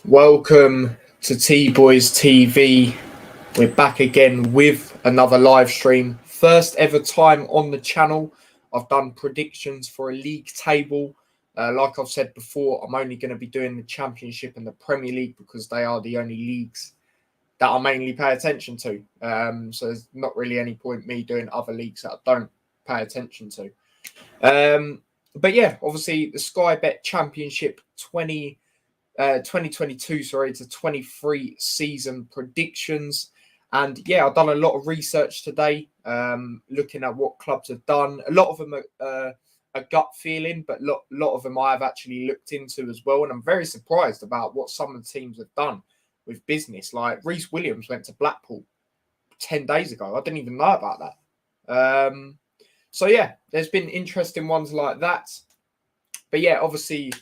Welcome to T-Boys TV. We're back again with another live stream. First ever time on the channel. I've done predictions for a league table. Like I've said before, I'm only going to be doing the Championship and the Premier League because they are the only leagues that I mainly pay attention to. So there's not really any point me doing other leagues that I don't pay attention to. But yeah, obviously the Sky Bet Championship 2022 to 23 season predictions. And yeah, I've done a lot of research today, looking at what clubs have done. A lot of them are a gut feeling, but a lot of them I have actually looked into as well. And I'm very surprised about what some of the teams have done with business. Like Reece Williams went to Blackpool 10 days ago. I didn't even know about that. So yeah, there's been interesting ones like that. But yeah, obviously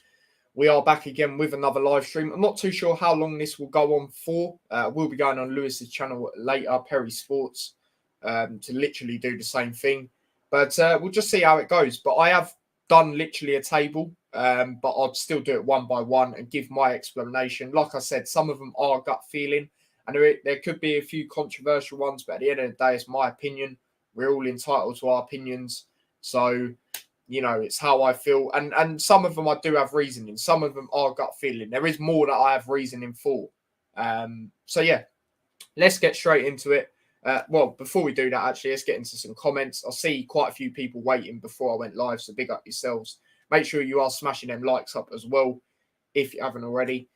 we are back again with another live stream. I'm not too sure how long this will go on for. We'll be going on Lewis's channel later, Perry Sports, to literally do the same thing. But we'll just see how it goes. But I have done literally a table, but I'll still do it one by one and give my explanation. Like I said, some of them are gut feeling, and there could be a few controversial ones, but at the end of the day, it's my opinion. We're all entitled to our opinions. So, you know, it's how I feel. And some of them I do have reasoning. Some of them are gut feeling. There is more that I have reasoning for. So, yeah, let's get straight into it. Well, before we do that, actually, let's get into some comments. I see quite a few people waiting before I went live, so big up yourselves. Make sure you are smashing them likes up as well, if you haven't already.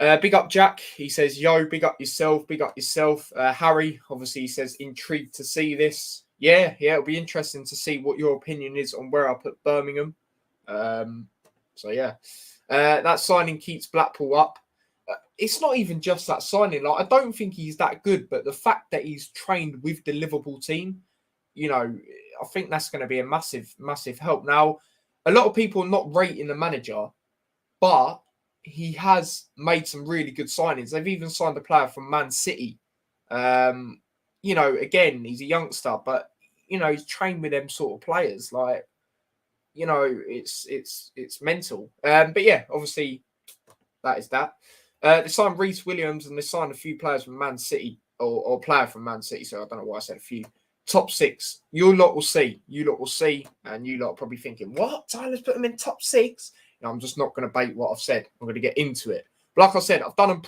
Big up Jack. He says, yo, big up yourself. Big up yourself. Harry, obviously, he says, intrigued to see this. Yeah, it'll be interesting to see what your opinion is on where I put Birmingham. So, yeah. That signing keeps Blackpool up. It's not even just that signing. Like, I don't think he's that good, but the fact that he's trained with the Liverpool team, you know, I think that's going to be a massive, massive help. Now, a lot of people are not rating the manager, but he has made some really good signings. They've even signed a player from Man City. You know, again, he's a youngster, but you know, he's trained with them sort of players. Like, you know, it's mental. But yeah, obviously, that is that. They signed Reece Williams and they signed a few players from Man City, or a player from Man City. So I don't know why I said a few. Top six. You lot will see. You lot will see, and you lot are probably thinking, "What? Tyler's put them in top six." I'm just not going to bait what I've said. I'm going to get into it. But like I said, I've done them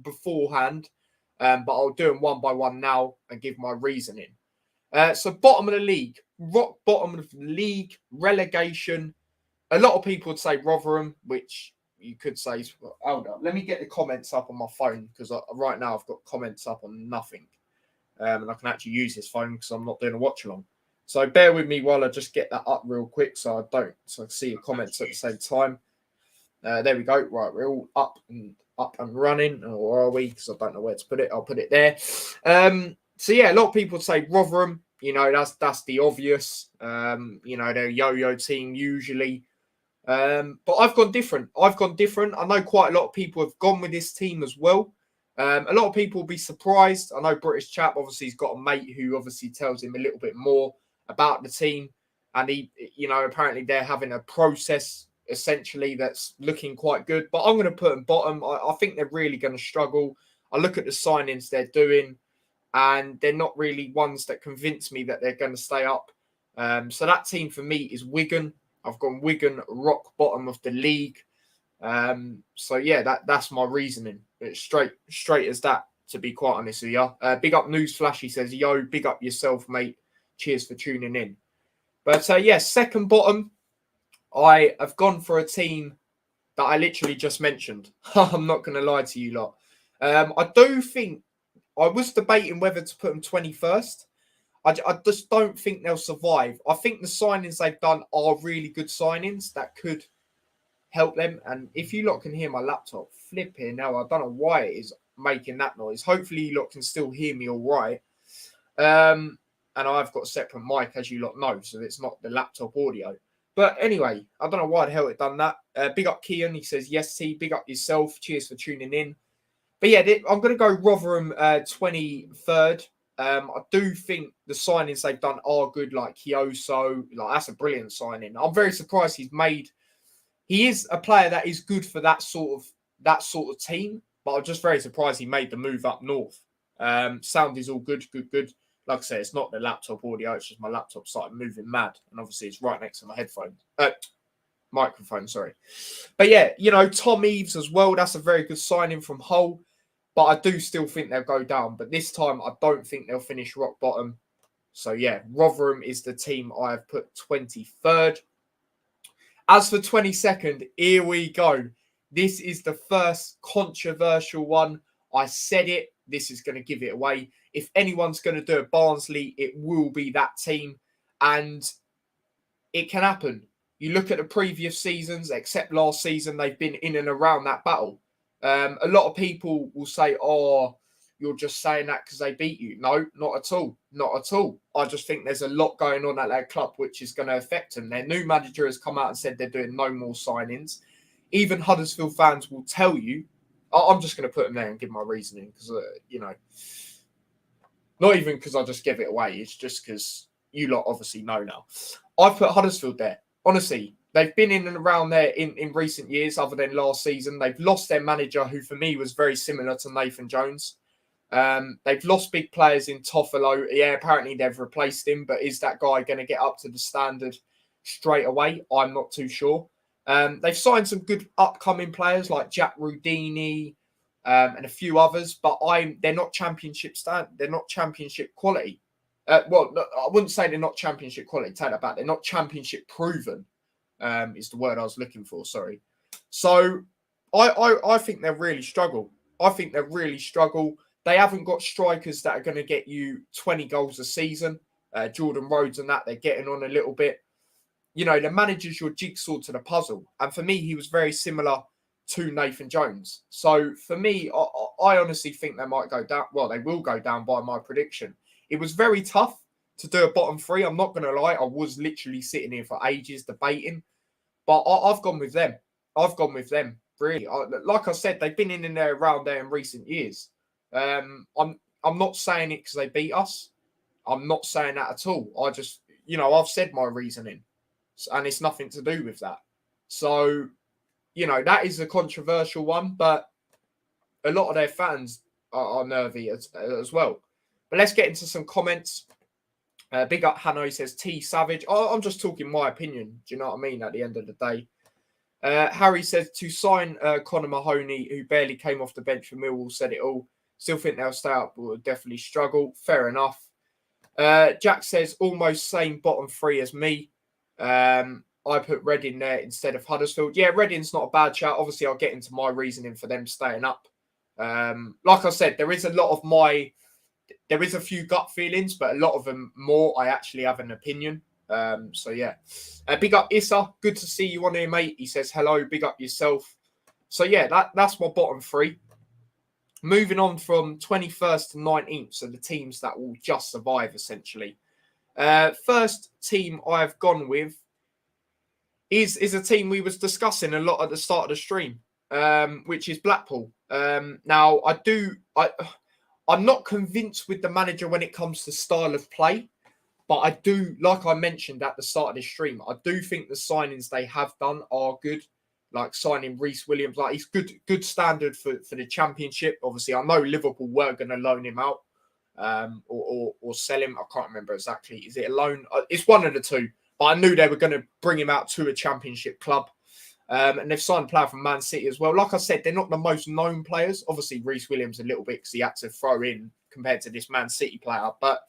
beforehand, but I'll do them one by one now and give my reasoning. So bottom of the league, rock bottom of the league, relegation. A lot of people would say Rotherham, which you could say, hold up, let me get the comments up on my phone because right now I've got comments up on nothing. And I can actually use this phone because I'm not doing a watch along. So bear with me while I just get that up real quick so I can see your comments at the same time. There we go. Right, we're all up and running. Or are we? Because I don't know where to put it. I'll put it there. So yeah, a lot of people say Rotherham. You know, that's the obvious. You know, they're a yo-yo team usually. But I've gone different. I know quite a lot of people have gone with this team as well. A lot of people will be surprised. I know British chap, obviously, he's got a mate who obviously tells him a little bit more about the team. And he, you know, apparently they're having a process essentially that's looking quite good. But I'm going to put them bottom. I think they're really going to struggle. I look at the signings they're doing, and they're not really ones that convince me that they're going to stay up. So that team for me is Wigan. I've gone Wigan, rock bottom of the league. So yeah, that's my reasoning. It's straight as that, to be quite honest with you. Big up Newsflash, he says, yo, big up yourself, mate. Cheers for tuning in. But yeah, second bottom, I have gone for a team that I literally just mentioned. I'm not going to lie to you lot. I do think, I was debating whether to put them 21st. I just don't think they'll survive. I think the signings they've done are really good signings that could help them. And if you lot can hear my laptop flipping now, I don't know why it is making that noise. Hopefully you lot can still hear me all right. And I've got a separate mic, as you lot know, so it's not the laptop audio. But anyway, I don't know why the hell it done that. Big up Kian. He says, yes, T. Big up yourself. Cheers for tuning in. But yeah, I'm going to go Rotherham 23rd. I do think the signings they've done are good, like Kioso. Like, that's a brilliant signing. I'm very surprised he is a player that is good for that sort of that sort of team, but I'm just very surprised he made the move up north. Sound is all good. Like I say, it's not the laptop audio, it's just my laptop started moving mad. And obviously it's right next to my microphone, sorry. But yeah, Tom Eaves as well, that's a very good signing from Hull. But I do still think they'll go down. But this time, I don't think they'll finish rock bottom. So yeah, Rotherham is the team I have put 23rd. As for 22nd, here we go. This is the first controversial one. I said it. This is going to give it away. If anyone's going to do a Barnsley, it will be that team. And it can happen. You look at the previous seasons, except last season, they've been in and around that battle. A lot of people will say, oh, you're just saying that because they beat you. No, not at all. Not at all. I just think there's a lot going on at that club which is going to affect them. Their new manager has come out and said they're doing no more signings. Even Huddersfield fans will tell you, I'm just going to put them there and give my reasoning because, not even because I just give it away. It's just because you lot obviously know now. I've put Huddersfield there. Honestly, they've been in and around there in recent years other than last season. They've lost their manager who for me was very similar to Nathan Jones. They've lost big players in Toffolo. Yeah, apparently they've replaced him, but is that guy going to get up to the standard straight away? I'm not too sure. They've signed some good upcoming players like Jack Rudini and a few others, but they're not championship They're not championship quality. No, I wouldn't say they're not championship quality. Take that back. They're not championship proven. Is the word I was looking for. Sorry. So I think they'll really struggle. They haven't got strikers that are going to get you 20 goals a season. Jordan Rhodes and that, they're getting on a little bit. The manager's your jigsaw to the puzzle. And for me, he was very similar to Nathan Jones. So for me, I honestly think they might go down. Well, they will go down by my prediction. It was very tough to do a bottom three. I'm not going to lie. I was literally sitting here for ages debating. But I've gone with them. Really. Like I said, they've been in and there around there in recent years. I'm not saying it because they beat us. I'm not saying that at all. I just, I've said my reasoning. And it's nothing to do with that. So, that is a controversial one. But a lot of their fans are nervy as well. But let's get into some comments. Big up Hanoi says T Savage. I'm just talking my opinion. Do you know what I mean? At the end of the day. Harry says to sign Conor Mahoney, who barely came off the bench for Millwall, said it all. Still think they'll stay up, but will definitely struggle. Fair enough. Jack says almost same bottom three as me. I put Reading there instead of Huddersfield. Yeah, Reading's not a bad shout. Obviously, I'll get into my reasoning for them staying up. Like I said, there is a few gut feelings, but a lot of them more I actually have an opinion. So yeah. Big up Issa. Good to see you on here, mate. He says hello. Big up yourself. So yeah, that's my bottom three. Moving on from 21st to 19th, so the teams that will just survive essentially. First team I've gone with is a team we was discussing a lot at the start of the stream, which is Blackpool. Now I'm not convinced with the manager when it comes to style of play, but I do, like I mentioned at the start of this stream, I do think the signings they have done are good. Like signing Reece Williams, like he's good standard for the Championship. Obviously, I know Liverpool were going to loan him out or sell him. I can't remember exactly. Is it a loan? It's one of the two. But I knew they were going to bring him out to a Championship club. And they've signed a player from Man City as well. Like I said, they're not the most known players. Obviously, Reece Williams a little bit because he had to throw in compared to this Man City player. But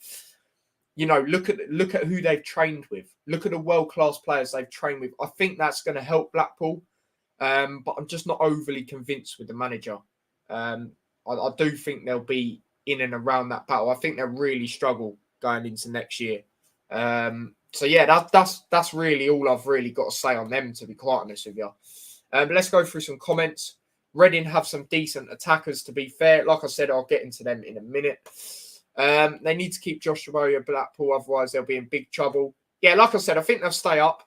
look at who they've trained with. Look at the world-class players they've trained with. I think that's going to help Blackpool. But I'm just not overly convinced with the manager. I do think they'll be in and around that battle. I think they'll really struggle going into next year. So yeah, that's really all I've really got to say on them, to be quite honest with you. But let's go through some comments. Reading have some decent attackers, to be fair. Like I said, I'll get into them in a minute. They need to keep Josh Rowe at Blackpool, otherwise they'll be in big trouble. Yeah, like I said, I think they'll stay up.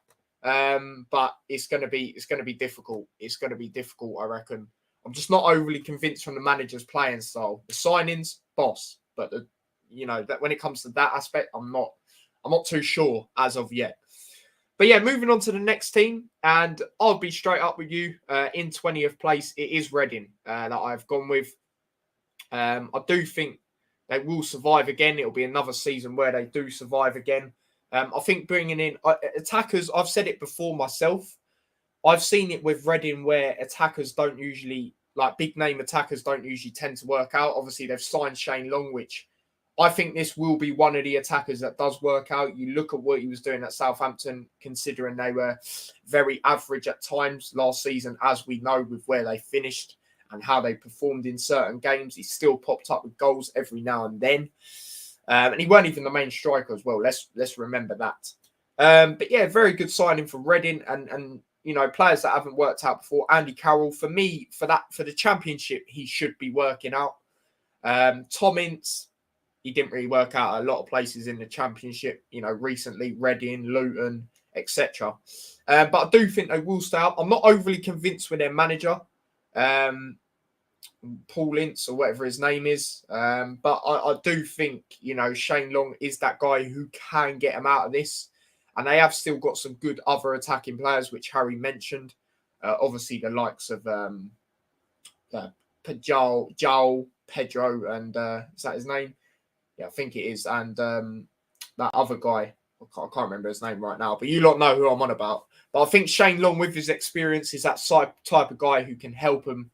But it's going to be difficult. It's going to be difficult, I reckon. I'm just not overly convinced from the manager's playing style. The signings, boss, but that when it comes to that aspect, I'm not too sure as of yet. But yeah, moving on to the next team, and I'll be straight up with you. In 20th place, it is Reading that I've gone with. I do think they will survive again. It'll be another season where they do survive again. I think bringing in attackers, I've said it before myself. I've seen it with Reading where attackers don't usually, like big name attackers don't usually tend to work out. Obviously, they've signed Shane Long, which I think this will be one of the attackers that does work out. You look at what he was doing at Southampton, considering they were very average at times last season, as we know with where they finished and how they performed in certain games. He still popped up with goals every now and then. And he weren't even the main striker as well. Let's remember that. But yeah, very good signing for Reading and you know, players that haven't worked out before. Andy Carroll, for me, for the Championship, he should be working out. Tom Ince, he didn't really work out at a lot of places in the Championship, you know, recently, Reading, Luton, etc. But I do think they will stay up. I'm not overly convinced with their manager, Paul Ince or whatever his name is. But I do think, you know, Shane Long is that guy who can get them out of this. And they have still got some good other attacking players, which Harry mentioned. Obviously, the likes of Joel, Pedro, and is that his name? Yeah, I think it is. And that other guy, I can't remember his name right now, but you lot know who I'm on about. But I think Shane Long, with his experience, is that type of guy who can help him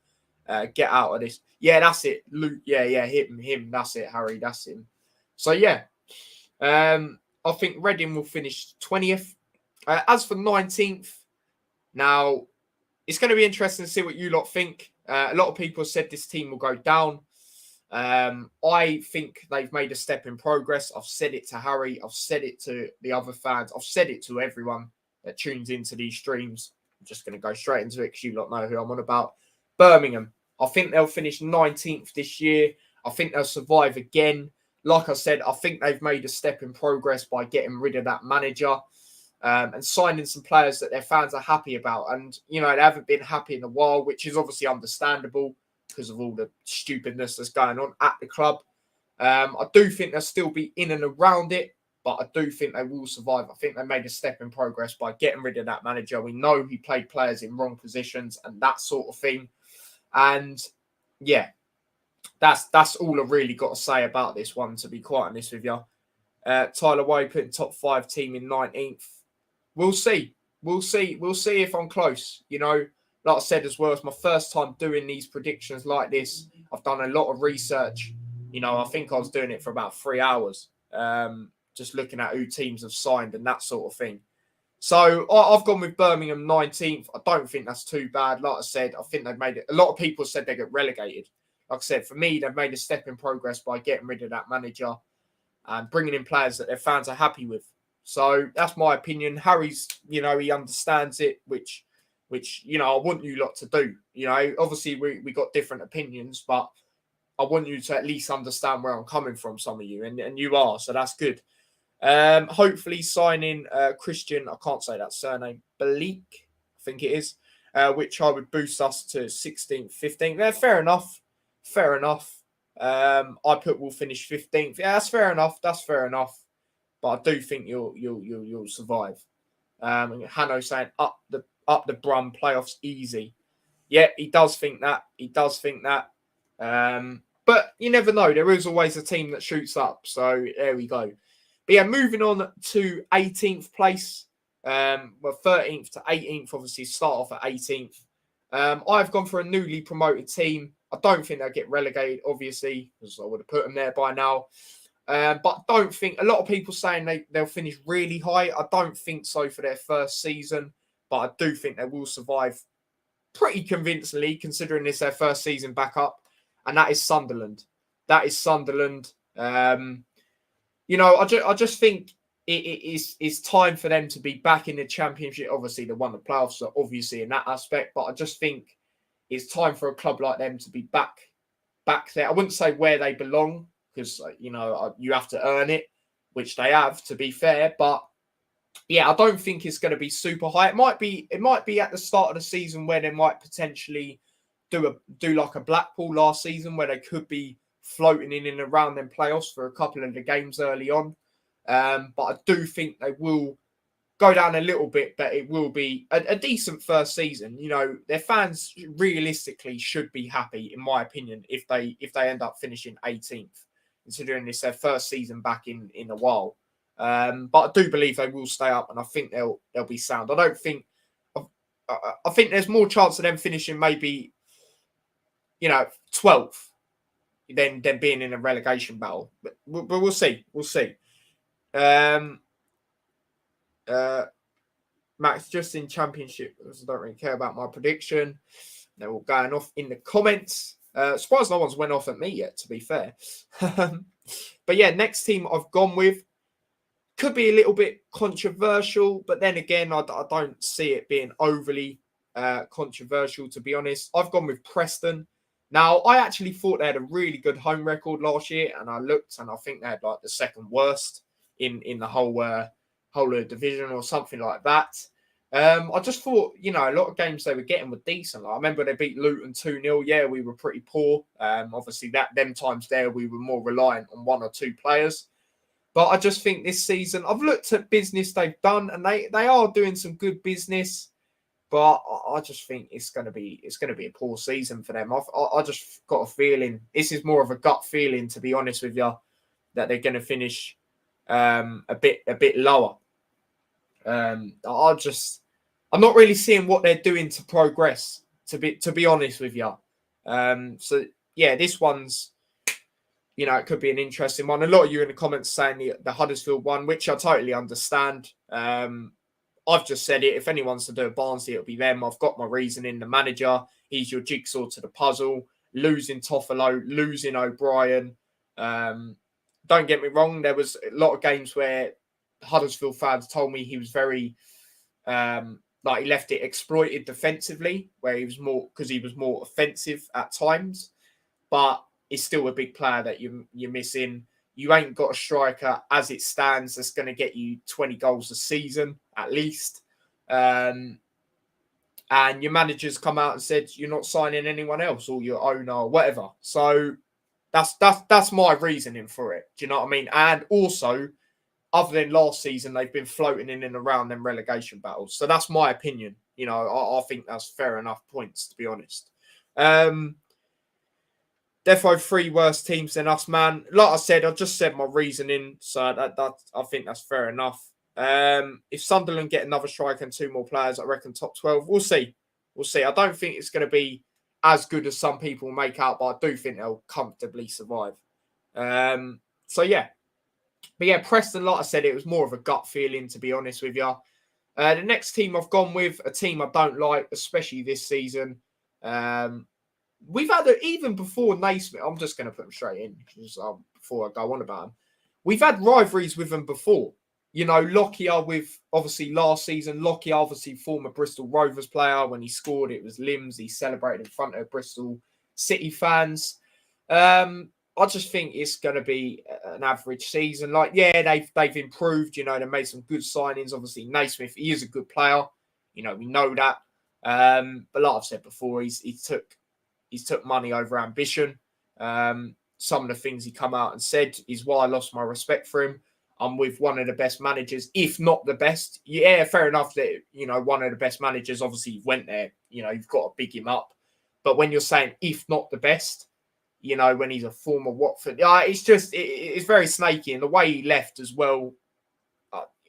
get out of this. Yeah, that's it. Luke, yeah, him. That's it, Harry, that's him. So, yeah. I think Reading will finish 20th. As for 19th, now, it's going to be interesting to see what you lot think. A lot of people said this team will go down. I think they've made a step in progress. I've said it to Harry. I've said it to the other fans. I've said it to everyone that tunes into these streams. I'm just going to go straight into it because you lot know who I'm on about. Birmingham. I think they'll finish 19th this year. I think they'll survive again. Like I said, I think they've made a step in progress by getting rid of that manager and signing some players that their fans are happy about. And, you know, they haven't been happy in a while, which is obviously understandable because of all the stupidness that's going on at the club. I do think they'll still be in and around it, but I do think they will survive. I think they made a step in progress by getting rid of that manager. We know he played players in wrong positions and that sort of thing. And, yeah. That's all I've really got to say about this one, to be quite honest with you. Tyler Way putting top 5 team in 19th. We'll see. We'll see if I'm close. You know, like I said as well, it's my first time doing these predictions like this. I've done a lot of research. You know, I think I was doing it for about 3 hours, just looking at who teams have signed and that sort of thing. So I've gone with Birmingham 19th. I don't think that's too bad. Like I said, I think they've made it. A lot of people said they get relegated. Like I said, for me, they've made a step in progress by getting rid of that manager and bringing in players that their fans are happy with. So that's my opinion. Harry's, you know, he understands it, which you know, I want you lot to do. You know, obviously we got different opinions, but I want you to at least understand where I'm coming from, some of you, and you are, so that's good. Hopefully signing Christian, I can't say that surname, Bleak, I think it is, which I would boost us to 16th, 15th. Yeah, fair enough. I put we'll finish 15th. Yeah, that's fair enough. But I do think you'll survive. Hanno saying up the Brum playoffs easy. Yeah, he does think that. But you never know. There is always a team that shoots up. So there we go. But yeah, moving on to 18th place. Well, 13th to 18th, obviously start off at 18th. I've gone for a newly promoted team. I don't think they'll get relegated, obviously, because I would have put them there by now. But I don't think, a lot of people saying they'll finish really high. I don't think so for their first season, but I do think they will survive pretty convincingly, considering it's their first season back up. And that is Sunderland. You know, I just think it's time for them to be back in the Championship. Obviously, they won the playoffs, so obviously in that aspect. But I just think it's time for a club like them to be back there. I wouldn't say where they belong, because, you know, you have to earn it, which they have, to be fair. But yeah, I don't think it's going to be super high. It might be at the start of the season where they might potentially do like a Blackpool last season, where they could be floating in and around them playoffs for a couple of the games early on. But I do think they will go down a little bit, but it will be a decent first season. You know, their fans realistically should be happy, in my opinion, if they end up finishing 18th, considering it's their first season back in a while. But I do believe they will stay up, and I think they'll be sound. I think there's more chance of them finishing maybe, 12th than being in a relegation battle. But we'll see. We'll see. Max, just in Championship, I don't really care about my prediction. They're all going off in the comments. Surprised no one's went off at me yet, to be fair. But yeah, next team I've gone with could be a little bit controversial, but then again, I don't see it being overly controversial, to be honest. I've gone with Preston. Now, I actually thought they had a really good home record last year, and I looked, and I think they had like the second worst in the whole of the division or something like that. I just thought, a lot of games they were getting were decent. Like, I remember they beat Luton 2-0. Yeah, we were pretty poor. Obviously, them times there, we were more reliant on one or two players. But I just think this season, I've looked at business they've done, and they are doing some good business. But I just think it's going to be a poor season for them. I just got a feeling, this is more of a gut feeling, to be honest with you, that they're going to finish a bit lower. I'm not really seeing what they're doing to progress, to be honest with you. So yeah, this one's, it could be an interesting one. A lot of you in the comments saying the Huddersfield one, which I totally understand. I've just said it. If anyone's to do a Barnsley, it'll be them. I've got my reasoning. The manager, he's your jigsaw to the puzzle. Losing Toffolo, losing O'Brien. Don't get me wrong. There was a lot of games where Huddersfield fans told me he was very, he left it exploited defensively, where he was more offensive at times. But he's still a big player that you're missing. You ain't got a striker as it stands that's going to get you 20 goals a season at least. And your manager's come out and said you're not signing anyone else, or your owner or whatever. So that's my reasoning for it. Do you know what I mean? And also, other than last season, they've been floating in and around them relegation battles. So that's my opinion. I think that's fair enough points, to be honest. Defo 3 worse teams than us, man. Like I said, I just said my reasoning, so that I think that's fair enough. If Sunderland get another striker and 2 more players, I reckon top 12. We'll see. I don't think it's going to be as good as some people make out, but I do think they'll comfortably survive. So yeah. But yeah, Preston, like I said, it was more of a gut feeling, to be honest with you. The next team I've gone with, a team I don't like, especially this season. We've had even before Naismith. I'm just going to put them straight in before I go on about them. We've had rivalries with them before. Lockyer with obviously last season. Lockyer, obviously former Bristol Rovers player. When he scored, it was limbs. He celebrated in front of Bristol City fans. I just think it's going to be an average season. They've improved. They made some good signings. Obviously, Naismith, he is a good player. We know that. But like I've said before, he's took money over ambition. Some of the things he come out and said is why I lost my respect for him. I'm with one of the best managers, if not the best. Yeah, fair enough that, one of the best managers, obviously went there. You've got to big him up. But when you're saying if not the best, when he's a former Watford, it's very snaky. And the way he left as well,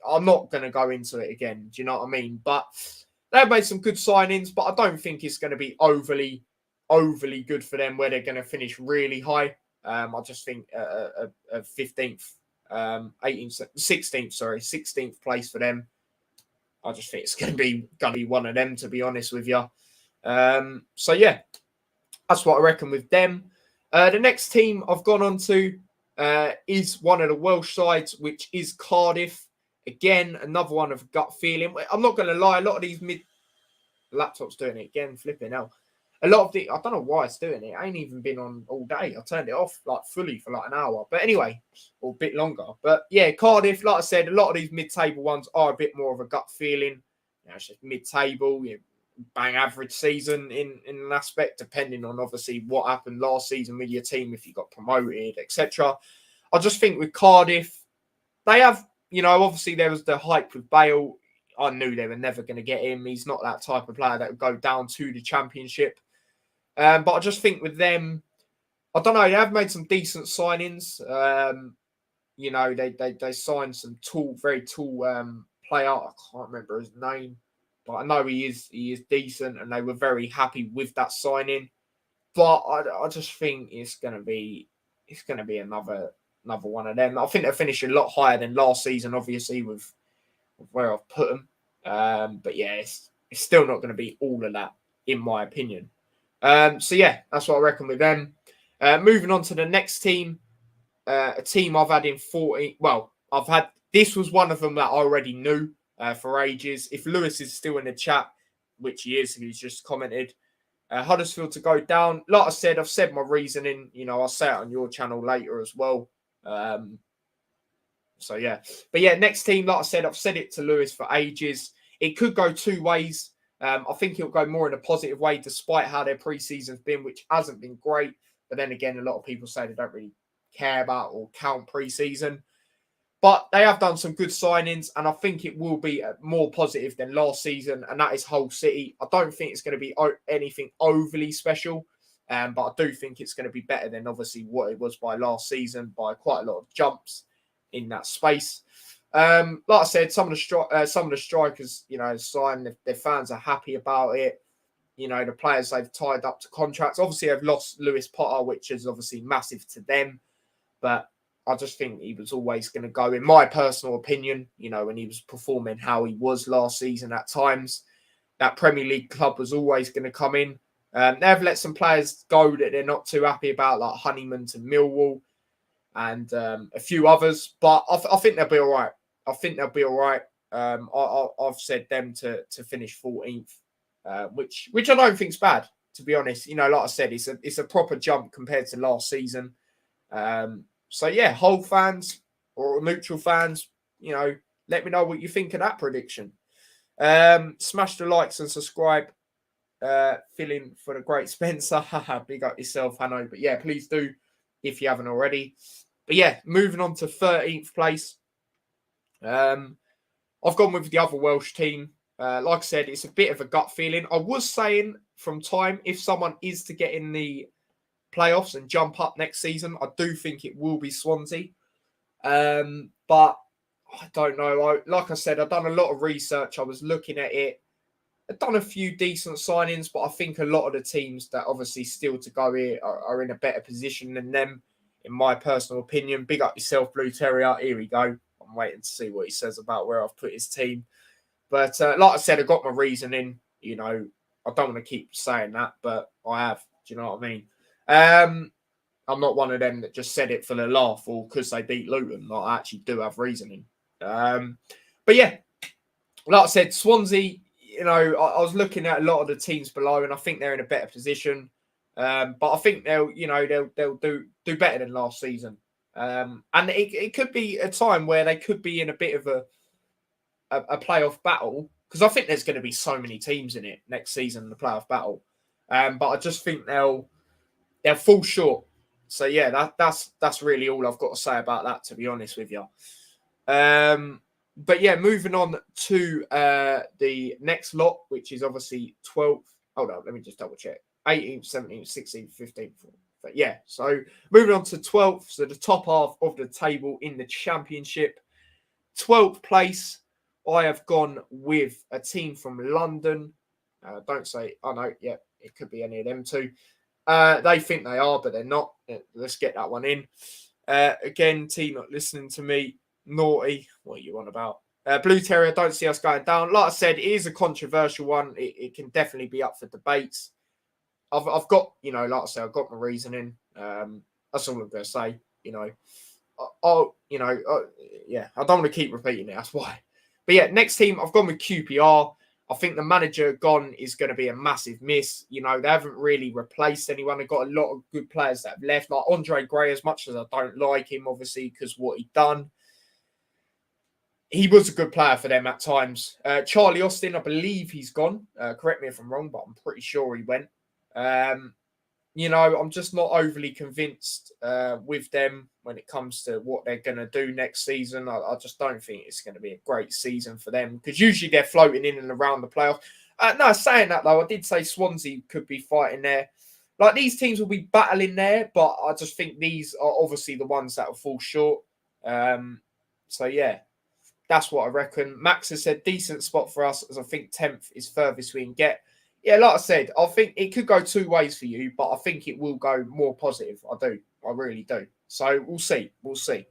I'm not going to go into it again. Do you know what I mean? But they've made some good signings, but I don't think it's going to be overly good for them where they're going to finish really high. I just think a 15th, 16th place for them. I just think it's going to be one of them, to be honest with you. So yeah, that's what I reckon with them. The next team I've gone on to is one of the Welsh sides, which is Cardiff. Again, another one of gut feeling. I'm not going to lie, a lot of these laptop's doing it again, flipping out. A lot of I don't know why it's doing it. I ain't even been on all day. I turned it off fully for an hour. But anyway, or a bit longer. But yeah, Cardiff, like I said, a lot of these mid-table ones are a bit more of a gut feeling. It's just mid-table, bang average season in an aspect, depending on obviously what happened last season with your team, if you got promoted, etc. I just think with Cardiff, they have, obviously there was the hype with Bale. I knew they were never going to get him. He's not that type of player that would go down to the Championship. But I just think with them, I don't know, they have made some decent signings. You know, they signed some very tall player. I can't remember his name, but I know he is decent, and they were very happy with that signing. But I just think it's gonna be another one of them. I think they'll finish a lot higher than last season, obviously with where I've put them. But yeah, it's still not going to be all of that, in my opinion. So yeah, that's what I reckon with them. Moving on to the next team, a team I've had in 14. Well, this was one of them that I already knew for ages. If Lewis is still in the chat, which he is, he's just commented. Huddersfield to go down. Like I said, I've said my reasoning. You know, I'll say it on your channel later as well. So yeah, but yeah, next team, like I said, I've said it to Lewis for ages. It could go two ways. I think it'll go more in a positive way, despite how their pre-season's been, which hasn't been great. But then again, a lot of people say they don't really care about or count pre-season. But they have done some good signings, and I think it will be more positive than last season, and that is Hull City. I don't think it's going to be anything overly special, but I do think it's going to be better than obviously what it was by last season by quite a lot of jumps in that space. Like I said, some of the strikers, you know, signed. Their fans are happy about it. You know, the players they've tied up to contracts. Obviously, they've lost Lewis Potter, which is obviously massive to them, but I just think he was always going to go, in my personal opinion, you know, when he was performing how he was last season at times, that Premier League club was always going to come in. They've let some players go that they're not too happy about, like Honeyman to Millwall and a few others, but I think they'll be all right. I've said them to finish 14th, which I don't think's bad, to be honest. You know, like I said, it's a proper jump compared to last season. So yeah, Hull fans or neutral fans, you know, let me know what you think of that prediction. Smash the likes and subscribe. Fill in for the great Spencer. Big up yourself, Hanno. But yeah, please do if you haven't already. But yeah, moving on to 13th place. I've gone with the other Welsh team. Like I said, it's a bit of a gut feeling. I was saying from time, if someone is to get in the playoffs and jump up next season, I do think it will be Swansea. But I don't know. Like I said, I've done a lot of research. I was looking at it. I've done a few decent signings, but I think a lot of the teams that obviously still to go here are in a better position than them, in my personal opinion. Big up yourself, Blue Terrier. Here we go. I'm waiting to see what he says about where I've put his team. But like I said, I got my reasoning. You know, I don't want to keep saying that, but I have. Do you know what I mean? I'm not one of them that just said it for the laugh or because they beat Luton. Like, I actually do have reasoning. But yeah, like I said, Swansea, you know, I was looking at a lot of the teams below, and I think they're in a better position. But I think they'll do better than last season. And it could be a time where they could be in a bit of a playoff battle, because I think there's going to be so many teams in it next season, the playoff battle. But I just think they'll fall short. So yeah, that's really all I've got to say about that, to be honest with you. But yeah, moving on to the next lot, which is obviously 12th. Hold on, let me just double check. 18th, 17th, 16th, 15th. But yeah, so moving on to 12th, so the top half of the table in the Championship. 12th place, I have gone with a team from London. Don't say, oh no, yeah, it could be any of them two. They think they are, but they're not. Let's get that one in. Again, team not listening to me. Naughty. What are you on about? Blue Terrier, don't see us going down. Like I said, it is a controversial one. It can definitely be up for debates. I've got, you know, like I said, I've got my reasoning. That's all I'm going to say. You know, yeah, I don't want to keep repeating it. That's why. But yeah, next team, I've gone with QPR. I think the manager gone is going to be a massive miss. You know, they haven't really replaced anyone. They've got a lot of good players that have left, like Andre Gray, as much as I don't like him, obviously, because what he'd done. He was a good player for them at times. Charlie Austin, I believe he's gone. Correct me if I'm wrong, but I'm pretty sure he went. I'm just not overly convinced with them when it comes to what they're going to do next season. I just don't think it's going to be a great season for them because usually they're floating in and around the playoff. No, saying that though, I did say Swansea could be fighting there. Like these teams will be battling there, but I just think these are obviously the ones that will fall short. So yeah, that's what I reckon. Max has said decent spot for us, as I think 10th is furthest we can get. Yeah, like I said, I think it could go two ways for you, but I think it will go more positive. I do. I really do. So we'll see. We'll see.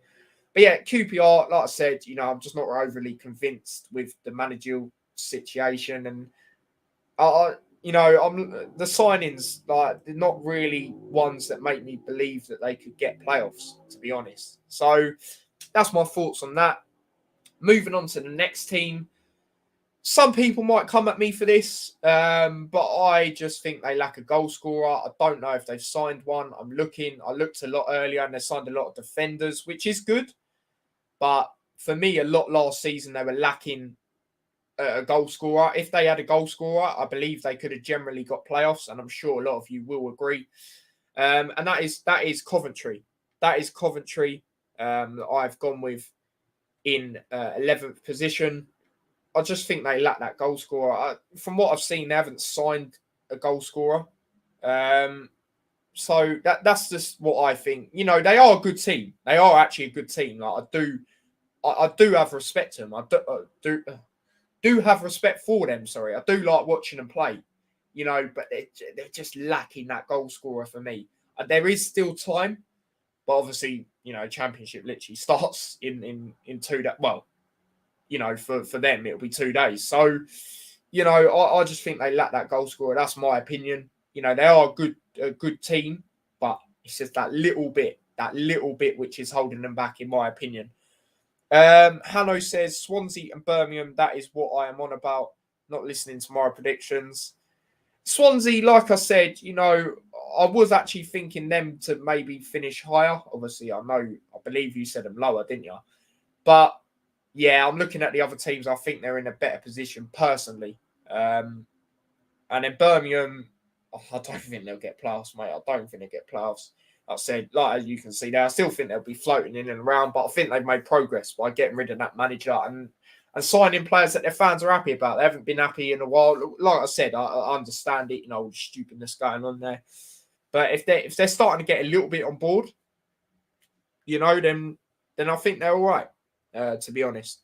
But yeah, QPR, like I said, I'm just not overly convinced with the managerial situation. And, I'm the signings, like, they're not really ones that make me believe that they could get playoffs, to be honest. So that's my thoughts on that. Moving on to the next team. Some people might come at me for this, but I just think they lack a goal scorer. I don't know if they've signed one. I looked a lot earlier and they signed a lot of defenders, which is good. But for me, a lot last season, they were lacking a goal scorer. If they had a goal scorer, I believe they could have generally got playoffs. And I'm sure a lot of you will agree. And that is Coventry. That is Coventry that I've gone with in 11th position. I just think they lack that goal scorer. From what I've seen, they haven't signed a goal scorer. So that's just what I think. They are a good team. They are actually a good team. Like I do have respect to them. I do have respect for them. Sorry, I do like watching them play. But they're just lacking that goal scorer for me. There is still time, but obviously, Championship literally starts in 2 days. Well, for them, it'll be 2 days. So, I just think they lack that goal scorer. That's my opinion. They are a good team, but it's just that little bit which is holding them back, in my opinion. Hanno says Swansea and Birmingham. That is what I am on about. Not listening to my predictions. Swansea, like I said, I was actually thinking them to maybe finish higher. Obviously, I believe you said them lower, didn't you? But yeah, I'm looking at the other teams. I think they're in a better position personally. And then Birmingham, I don't think they'll get playoffs, mate. I don't think they'll get playoffs. Like I said, like as you can see there, I still think they'll be floating in and around, but I think they've made progress by getting rid of that manager and signing players that their fans are happy about. They haven't been happy in a while. Like I said, I understand it, stupidness going on there. But if they're starting to get a little bit on board, then I think they're all right. To be honest.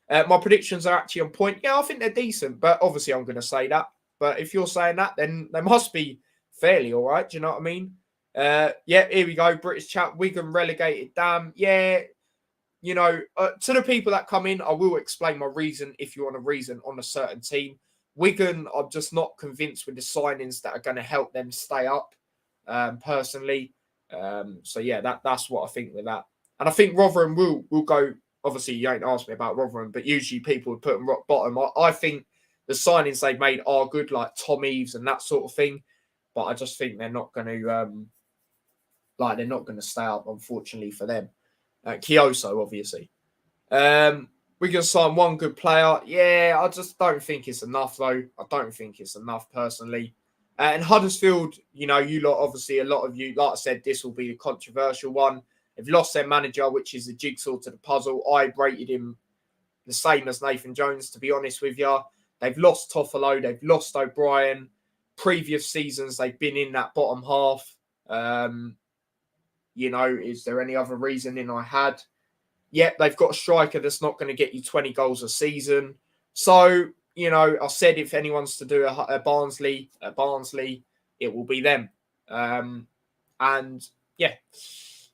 My predictions are actually on point. Yeah, I think they're decent, but obviously I'm going to say that. But if you're saying that, then they must be fairly all right. Do you know what I mean? Yeah, here we go. British chat. Wigan relegated. Damn. Yeah. To the people that come in, I will explain my reason if you want a reason on a certain team. Wigan, I'm just not convinced with the signings that are going to help them stay up, personally. So yeah, that's what I think with that. And I think Rotherham will go. Obviously, you ain't asked me about Rotherham, but usually people would put them rock bottom. I think the signings they've made are good, like Tom Eves and that sort of thing. But I just think they're not going to, stay up, unfortunately for them. Kyoso, obviously. We're going to sign one good player. Yeah, I just don't think it's enough, though. I don't think it's enough, personally. And Huddersfield, you lot, obviously, a lot of you, like I said, this will be a controversial one. They've lost their manager, which is the jigsaw to the puzzle. I rated him the same as Nathan Jones, to be honest with you. They've lost Toffolo. They've lost O'Brien. Previous seasons, they've been in that bottom half. Is there any other reasoning I had? Yep, they've got a striker that's not going to get you 20 goals a season. So, I said if anyone's to do a Barnsley, it will be them. And yeah.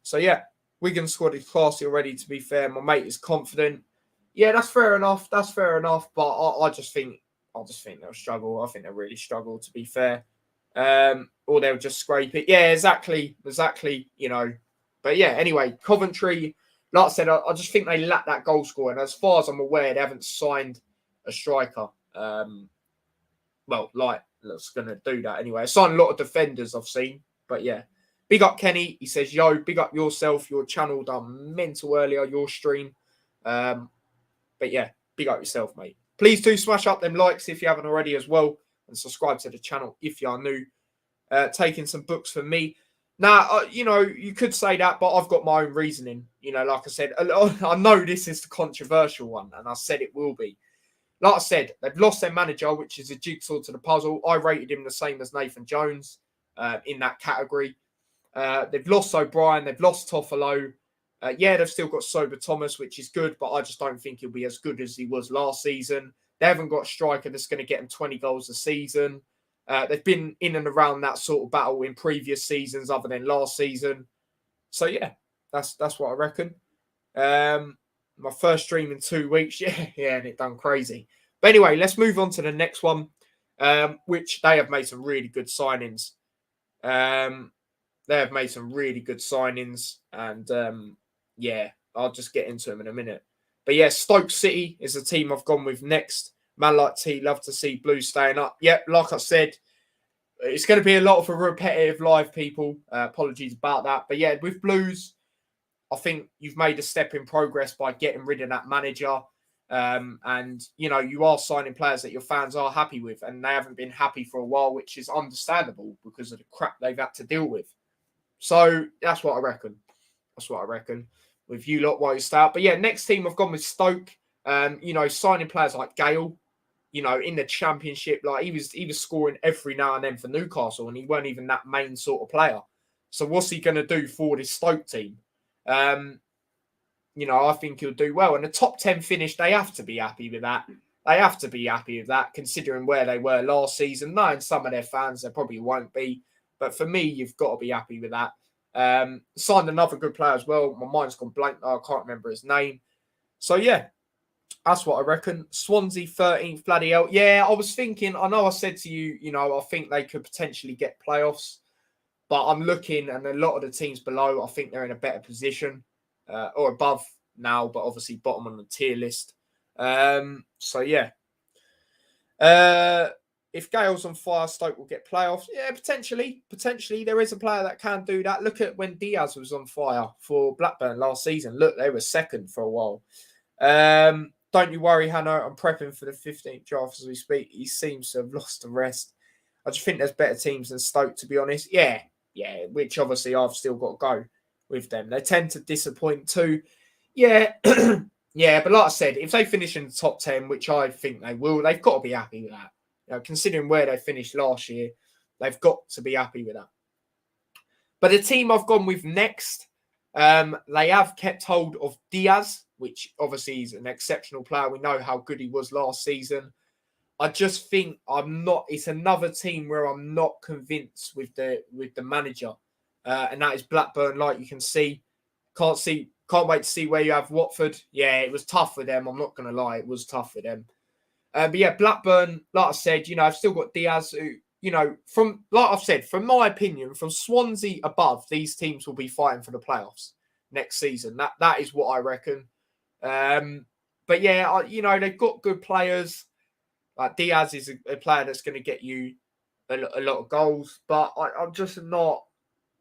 So yeah, Wigan squad is classy already, to be fair. My mate is confident. Yeah, that's fair enough. But I just think they'll struggle. I think they'll really struggle, to be fair. Or they'll just scrape it. Yeah, exactly. But yeah, anyway, Coventry, like I said, I just think they lack that goal scorer. And as far as I'm aware, they haven't signed a striker. That's going to do that anyway. Signed a lot of defenders I've seen. But yeah. Big up Kenny. He says, yo, big up yourself. Your channel done mental earlier, your stream. But yeah, big up yourself, mate. Please do smash up them likes if you haven't already as well. And subscribe to the channel if you are new. taking some books for me. Now, you could say that, but I've got my own reasoning. Like I said, I know this is the controversial one, and I said it will be. Like I said, they've lost their manager, which is a jigsaw to the puzzle. I rated him the same as Nathan Jones in that category. They've lost O'Brien. They've lost Toffolo. They've still got Sober Thomas, which is good, but I just don't think he'll be as good as he was last season. They haven't got a striker that's going to get them 20 goals a season. They've been in and around that sort of battle in previous seasons other than last season. So, yeah, that's what I reckon. My first stream in 2 weeks. And it done crazy. But anyway, let's move on to the next one, which they have made some really good signings. And I'll just get into them in a minute. But yeah, Stoke City is the team I've gone with next. Man like T, love to see Blues staying up. Yep, like I said, it's going to be a lot of a repetitive live, people. Apologies about that. But yeah, with Blues, I think you've made a step in progress by getting rid of that manager. And, you are signing players that your fans are happy with. And they haven't been happy for a while, which is understandable because of the crap they've had to deal with. So that's what I reckon. With you lot while you start. But yeah, next team I've gone with Stoke. Signing players like Gale, in the Championship, like he was scoring every now and then for Newcastle, and he weren't even that main sort of player. So what's he going to do for this Stoke team? I think he'll do well. And the top 10 finish, they have to be happy with that. Considering where they were last season. Knowing some of their fans, they probably won't be. But for me, you've got to be happy with that. Signed another good player as well. My mind's gone blank. I can't remember his name. So, yeah, that's what I reckon. Swansea 13th, bloody hell. Yeah, I was thinking, I know I said to you, I think they could potentially get playoffs. But I'm looking, and a lot of the teams below, I think they're in a better position or above now, but obviously bottom on the tier list. So, yeah. If Gale's on fire, Stoke will get playoffs. Yeah, potentially. Potentially, there is a player that can do that. Look at when Diaz was on fire for Blackburn last season. Look, they were second for a while. Don't you worry, Hannah. I'm prepping for the 15th draft as we speak. He seems to have lost the rest. I just think there's better teams than Stoke, to be honest. Yeah, which obviously I've still got to go with them. They tend to disappoint too. Yeah, yeah, but like I said, if they finish in the top 10, which I think they will, they've got to be happy with that. Considering where they finished last year, they've got to be happy with that. But the team I've gone with next, they have kept hold of Diaz, which obviously is an exceptional player. We know how good he was last season. I just think it's another team where I'm not convinced with the manager. And that is Blackburn, like you can see. Can't wait to see where you have Watford. Yeah, it was tough for them. I'm not going to lie. It was tough for them. But yeah, Blackburn, like I said, I've still got Diaz, who, from my opinion, from Swansea above, these teams will be fighting for the playoffs next season. That is what I reckon. But yeah, they've got good players. Like Diaz is a player that's going to get you a lot of goals. But I'm just not.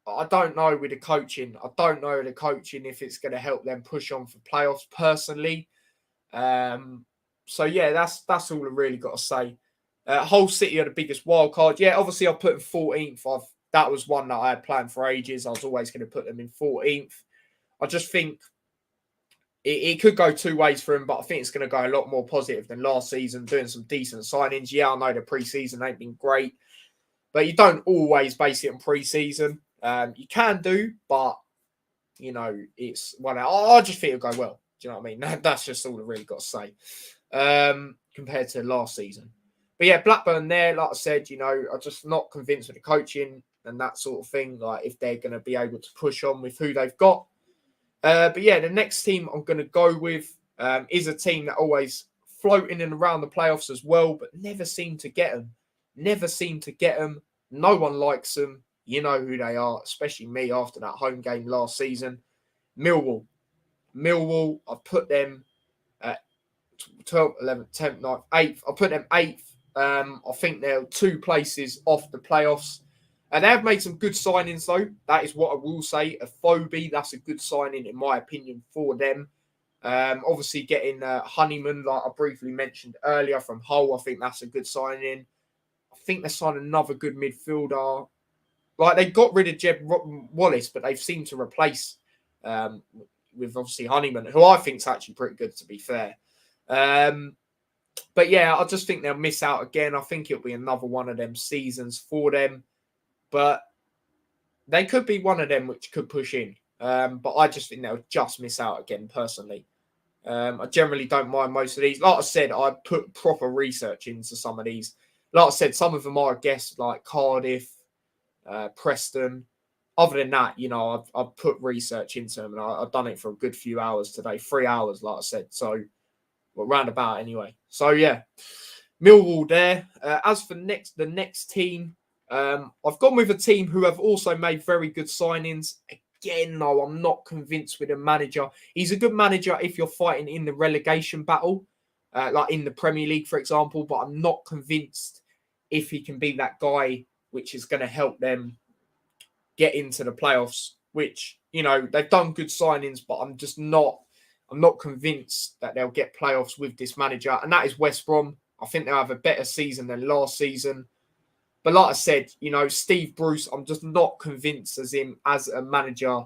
I don't know with the coaching. If it's going to help them push on for playoffs personally. So yeah, that's all I really got to say. Hull City are the biggest wild card. Yeah, obviously I put them 14th. That was one that I had planned for ages. I was always going to put them in 14th. I just think it could go two ways for him, but I think it's going to go a lot more positive than last season, doing some decent signings. Yeah, I know the pre-season ain't been great, but you don't always base it on pre-season. You can do, but, it's one out. I just think it'll go well. Do you know what I mean? That's just all I really got to say compared to last season. But yeah, Blackburn there, like I said, I'm just not convinced with the coaching and that sort of thing, like if they're going to be able to push on with who they've got. But yeah, the next team I'm going to go with is a team that always floating in around the playoffs as well, but never seem to get them. No one likes them. You know who they are, especially me after that home game last season. Millwall, I've put them at 12th, 11th, 10th, 9th, 8th. I put them 8th. I think they're 2 places off the playoffs. And they have made some good signings, though. That is what I will say. Afobe, that's a good signing, in my opinion, for them. Obviously, getting Honeyman, like I briefly mentioned earlier, from Hull, I think that's a good signing. I think they signed another good midfielder. like they got rid of Jeb Wallace, but they've seemed to replace with obviously Honeyman, who I think is actually pretty good, to be fair. But yeah, I just think they'll miss out again. I think it'll be another one of them seasons for them. But they could be one of them which could push in. But I just think they'll just miss out again, personally. I generally don't mind most of these. Like I said, I put proper research into some of these. Like I said, some of them are guessed, like Cardiff, Preston. Other than that, I've put research into them, and I've done it for a good few hours today. 3 hours, like I said. So, well, roundabout anyway. So, yeah. Millwall there. As for the next team, I've gone with a team who have also made very good signings. Again, though, I'm not convinced with a manager. He's a good manager if you're fighting in the relegation battle, like in the Premier League, for example, but I'm not convinced if he can be that guy which is going to help them get into the playoffs, which, they've done good signings, but I'm not convinced that they'll get playoffs with this manager, and that is West Brom. I think they'll have a better season than last season. But like I said, Steve Bruce, I'm just not convinced as him as a manager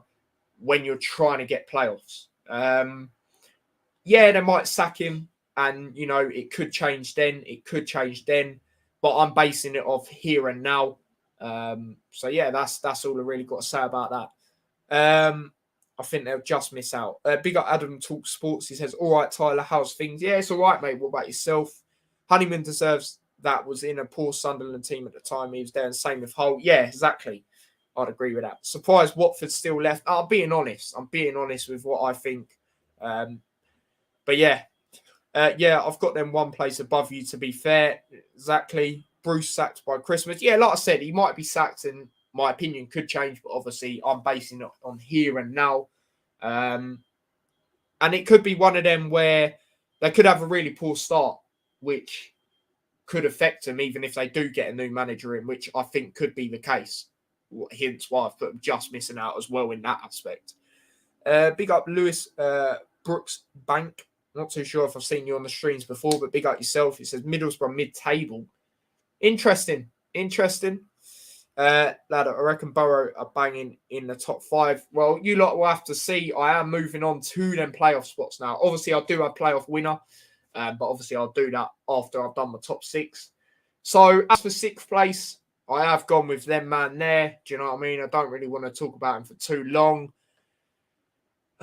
when you're trying to get playoffs. Yeah, they might sack him, and, it could change then. It could change then. But I'm basing it off here and now. So, yeah, that's all I really got to say about that. I think they'll just miss out. Big up Adam Talk Sports. He says, all right, Tyler, how's things? Yeah, it's all right, mate. What about yourself? Honeyman deserves that. Was in a poor Sunderland team at the time. He was there, and same with Hull. Yeah, exactly. I'd agree with that. Surprised Watford still left. I'm being honest. I'm being honest with what I think. But yeah. I've got them one place above you, to be fair. Exactly. Bruce sacked by Christmas. Yeah, like I said, he might be sacked, and my opinion could change, but obviously I'm basing it on here and now. And it could be one of them where they could have a really poor start, which could affect them even if they do get a new manager in, which I think could be the case. Hence why I've put them just missing out as well in that aspect. Big up Lewis Brooks Bank. Not too sure if I've seen you on the streams before, but big up yourself. It says Middlesbrough mid-table. Interesting. Lad, I reckon Borough are banging in the top 5. Well, you lot will have to see. I am moving on to them playoff spots now. Obviously, I do have playoff winner, but obviously I'll do that after I've done my top 6. So, as for 6th place, I have gone with them man there. Do you know what I mean? I don't really want to talk about him for too long.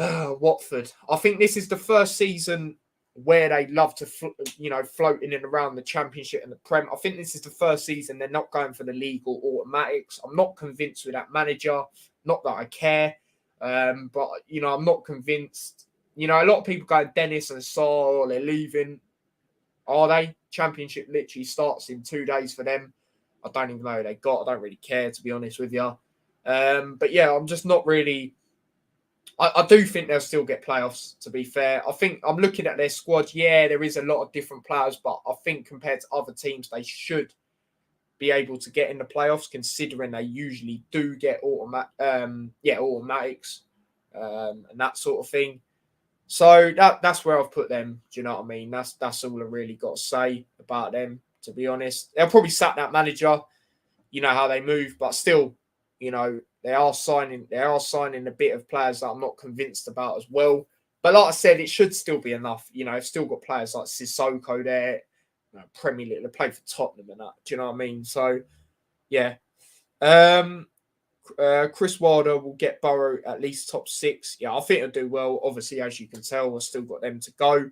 Watford. I think this is the first season where they love to, float in and around the Championship and the Prem. I think this is the first season they're not going for the league or automatics. I'm not convinced with that manager. Not that I care, but I'm not convinced. A lot of people go Dennis and Saul, they're leaving. Are they? Championship literally starts in 2 days for them. I don't even know who they got. I don't really care, to be honest with you. But yeah, I'm just not really. I do think they'll still get playoffs, to be fair. I think I'm looking at their squad. Yeah, there is a lot of different players, but I think compared to other teams, they should be able to get in the playoffs, considering they usually do get automatics and that sort of thing. So that's where I've put them. Do you know what I mean? That's all I really got to say about them, to be honest. They'll probably sack that manager. You know how they move, but still, they are signing a bit of players that I'm not convinced about as well. But like I said, it should still be enough. I've still got players like Sissoko there, Premier League. They play for Tottenham and that. Do you know what I mean? So, yeah. Chris Wilder will get Borough at least top 6. Yeah, I think he'll do well. Obviously, as you can tell, I've still got them to go.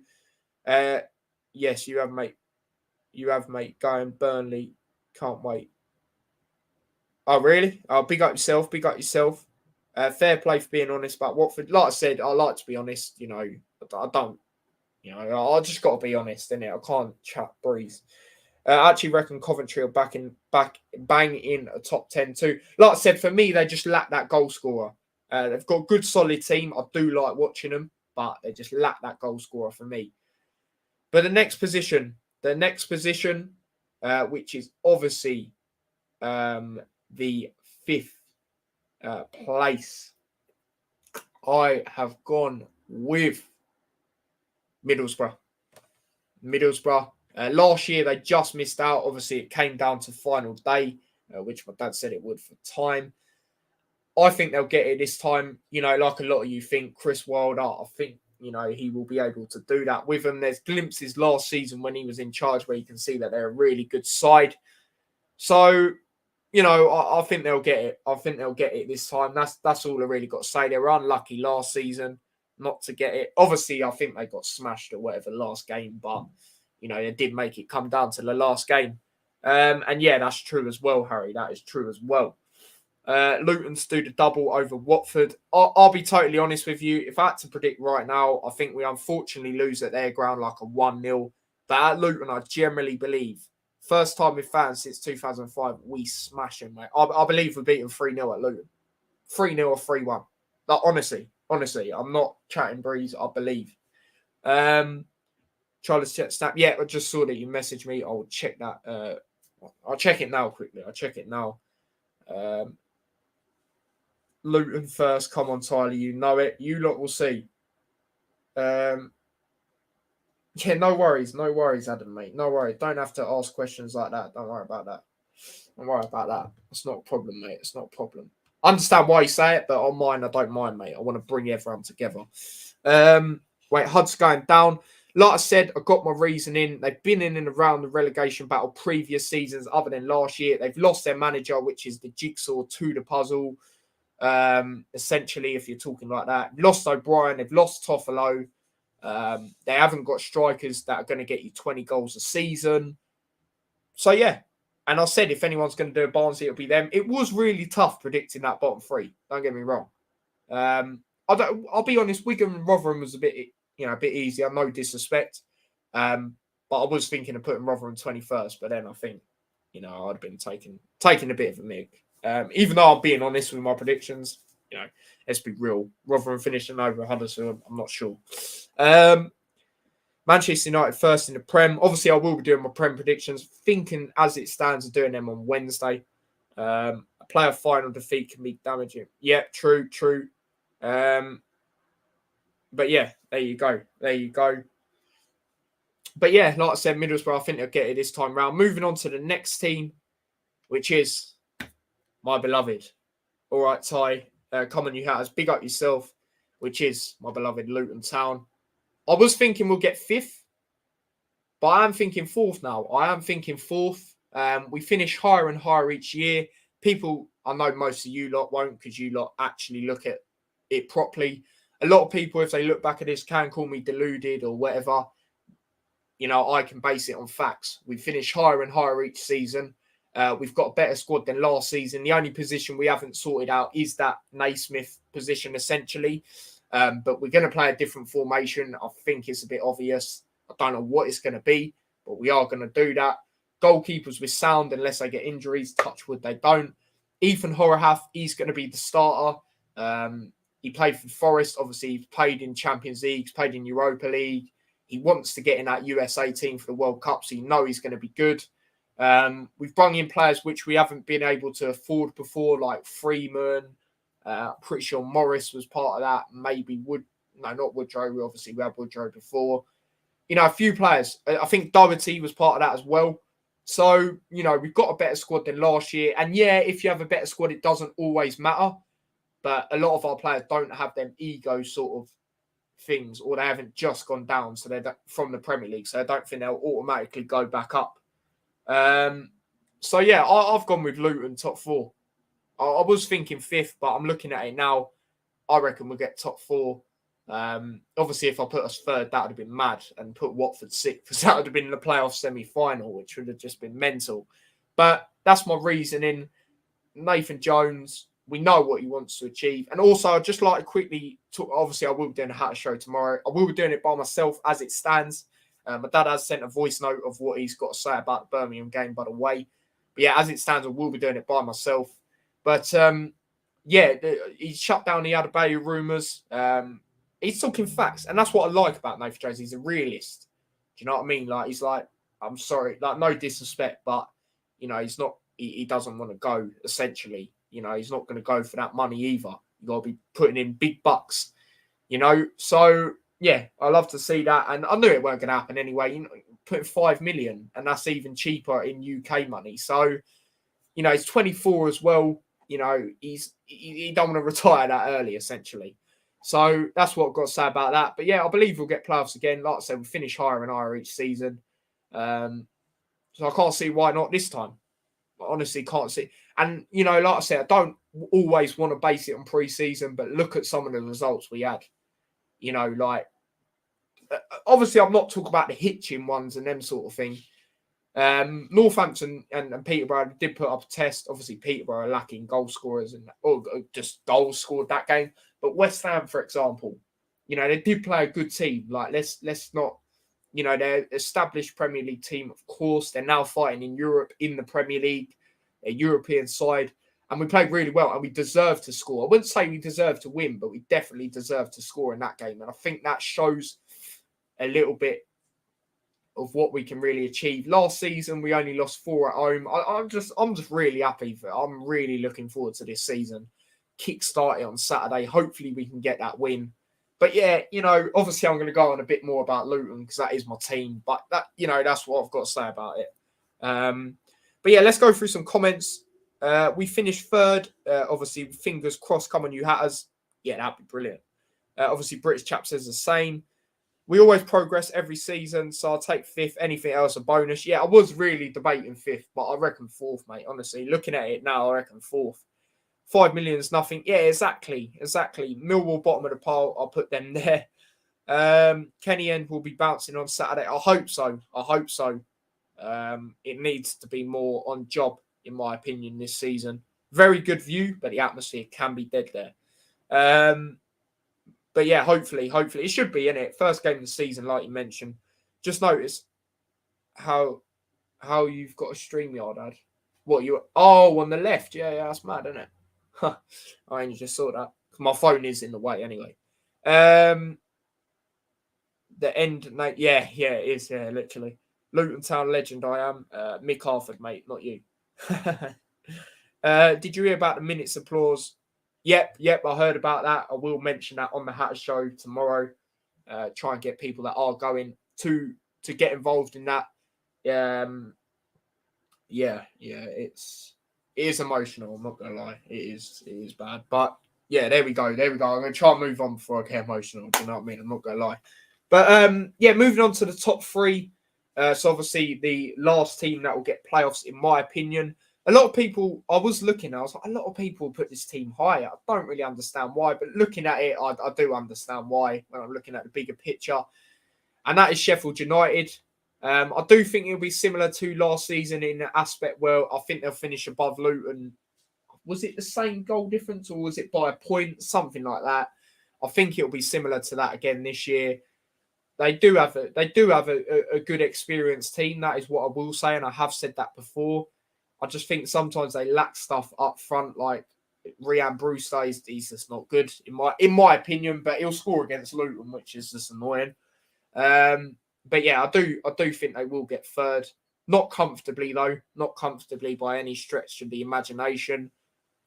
Yes, you have, mate. Going Burnley. Can't wait. Oh, really? Oh, big up yourself. Fair play for being honest about Watford. Like I said, I like to be honest. I don't. I just got to be honest, innit? I can't chat breeze. I actually reckon Coventry are bang in a top 10 too. Like I said, for me, they just lack that goal scorer. They've got a good, solid team. I do like watching them, but they just lack that goal scorer for me. But the next position, which is obviously the 5th place, I have gone with Middlesbrough. Last year, they just missed out. Obviously, it came down to final day. which my dad said it would for time. I think they'll get it this time. Like a lot of you think, Chris Wilder, I think, he will be able to do that with them. There's glimpses last season when he was in charge where you can see that they're a really good side. So, I think they'll get it. I think they'll get it this time. That's all I really got to say. They were unlucky last season not to get it. Obviously, I think they got smashed or whatever last game, but, they did make it come down to the last game. And yeah, that's true as well, Harry. That is true as well. Luton's do the double over Watford. I'll be totally honest with you. If I had to predict right now, I think we unfortunately lose at their ground like a 1-0. But at Luton, I generally believe, first time with fans since 2005, we smash them, mate. I believe we beat them 3-0 at Luton. 3-0 or 3-1. Like, honestly, I'm not chatting breeze. I believe. Charles Snap. Yeah, I just saw that you messaged me. I'll check that. I'll check it now quickly. Luton first. Come on, Tyler. You know it. You lot will see. Yeah, no worries, Adam, mate. No worries. Don't have to ask questions like that. Don't worry about that. It's not a problem, mate. It's not a problem. I understand why you say it, but on mine, I don't mind, mate. I want to bring everyone together. Wait, HUD's going down. Like I said, I got my reasoning. They've been in and around the relegation battle previous seasons, other than last year. They've lost their manager, which is the jigsaw to the puzzle. Essentially, if you're talking like that. Lost O'Brien, they've lost Toffolo. They haven't got strikers that are going to get you 20 goals a season. So, yeah. And I said, if anyone's going to do a Barnsley, it'll be them. It was really tough predicting that bottom three. Don't get me wrong. I'll be honest, Wigan and Rotherham was a bit easier. No disrespect. But I was thinking of putting Rotherham 21st. But then I think, I'd been taking a bit of a mig. Even though I'm being honest with my predictions, let's be real. Rotherham finishing over Huddersfield, I'm not sure. Manchester United first in the Prem. Obviously, I will be doing my Prem predictions, thinking as it stands of doing them on Wednesday. A player final defeat can be damaging. Yeah, true. But yeah, there you go. But yeah, like I said, Middlesbrough, I think they'll get it this time round. Moving on to the next team, which is my beloved. All right, Ty, come on, you has. Big up yourself, which is my beloved Luton Town. I was thinking we'll get 5th, but I am thinking 4th now. We finish higher and higher each year. People, I know most of you lot won't because you lot actually look at it properly. A lot of people, if they look back at this, can call me deluded or whatever. I can base it on facts. We finish higher and higher each season. We've got a better squad than last season. The only position we haven't sorted out is that Naismith position, essentially. But we're going to play a different formation. I think it's a bit obvious. I don't know what it's going to be, but we are going to do that. Goalkeepers with sound, unless they get injuries. Touch wood, they don't. Ethan Horahath, he's going to be the starter. He played for Forest. Obviously, he's played in Champions League. He's played in Europa League. He wants to get in that USA team for the World Cup, so you know he's going to be good. We've brought in players which we haven't been able to afford before, like Freeman. Pretty sure Morris was part of that. Maybe not Woodrow. Obviously, we had Woodrow before. A few players. I think Doherty was part of that as well. So, we've got a better squad than last year. And yeah, if you have a better squad, it doesn't always matter. But a lot of our players don't have them ego sort of things, or they haven't just gone down from the Premier League. So I don't think they'll automatically go back up. So yeah, I've gone with Luton top 4. I was thinking 5th, but I'm looking at it now. I reckon we'll get top 4. Obviously, if I put us 3rd, that would have been mad, and put Watford 6th, because that would have been the playoff semi-final, which would have just been mental. But that's my reasoning. Nathan Jones, we know what he wants to achieve. And also, I'd just like to quickly talk. Obviously, I will be doing a Hatter show tomorrow. I will be doing it by myself as it stands. My dad has sent a voice note of what he's got to say about the Birmingham game, by the way. But yeah, as it stands, I will be doing it by myself. But yeah, he shut down the Adebayo rumours. He's talking facts. And that's what I like about Nathan Jones. He's a realist. Do you know what I mean? Like, he's like, I'm sorry, like, no disrespect, but, he's not, he doesn't want to go, essentially. He's not going to go for that money either. You got to be putting in big bucks, So, yeah, I love to see that. And I knew it weren't going to happen anyway. Putting 5 million, and that's even cheaper in UK money. So, he's 24 as well. He don't want to retire that early, essentially. So that's what I've got to say about that. But yeah, I believe we'll get playoffs again. Like I said, we'll finish higher and higher each season. So I can't see why not this time. I honestly can't see. And, like I said, I don't always want to base it on pre-season, but look at some of the results we had. Obviously I'm not talking about the hitching ones and them sort of thing. Northampton and Peterborough did put up a test. Obviously, Peterborough are lacking goal scorers or just goals scored that game. But West Ham, for example, they did play a good team. Like, let's not, they're an established Premier League team, of course. They're now fighting in Europe in the Premier League, a European side. And we played really well and we deserved to score. I wouldn't say we deserved to win, but we definitely deserved to score in that game. And I think that shows a little bit of what we can really achieve. Last season, we only lost 4 at home. I'm just really happy for it. I'm really looking forward to this season. Kickstart it on Saturday. Hopefully we can get that win. But yeah, obviously I'm going to go on a bit more about Luton because that is my team. But that's what I've got to say about it. But yeah, let's go through some comments. We finished 3rd. Obviously, fingers crossed, come on you Hatters. Yeah, that'd be brilliant. Obviously, British Chap says the same. We always progress every season, so I'll take 5th. Anything else a bonus? Yeah, I was really debating 5th, but I reckon 4th, mate. Honestly, looking at it now, I reckon 4th. 5 million is nothing. Yeah, exactly. Millwall, bottom of the pile. I'll put them there. Kenny End will be bouncing on Saturday. I hope so. It needs to be more on job, in my opinion, this season. Very good view, but the atmosphere can be dead there. But yeah, hopefully, it should be, innit? First game of the season, like you mentioned. Just notice how you've got a StreamYard ad. On the left? Yeah, that's mad, isn't it? I only just saw that. My phone is in the way anyway. The end, mate. Yeah, it is. Yeah, literally. Luton Town legend I am. Mick Harford, mate, not you. Did you hear about the minutes applause? Yep, I heard about that. I will mention that on the Hatter Show tomorrow. Try and get people that are going to get involved in that. It is emotional. I'm not gonna lie, it is bad. But yeah, there we go. I'm gonna try and move on before I get emotional. Do you know what I mean? I'm not gonna lie. But moving on to the top 3. So obviously the last team that will get playoffs, in my opinion. A lot of people, I was like, a lot of people put this team higher. I don't really understand why, but looking at it, I do understand why when I'm looking at the bigger picture. And that is Sheffield United. I do think it'll be similar to last season in the aspect where I think they'll finish above Luton. Was it the same goal difference or was it by a point? Something like that. I think it'll be similar to that again this year. They do have a good experienced team. That is what I will say, and I have said that before. I just think sometimes they lack stuff up front, like Ryan Brewster. He's just not good in my opinion, but he'll score against Luton, which is just annoying. But yeah, I do think they will get 3rd. Not comfortably though, not comfortably by any stretch of the imagination.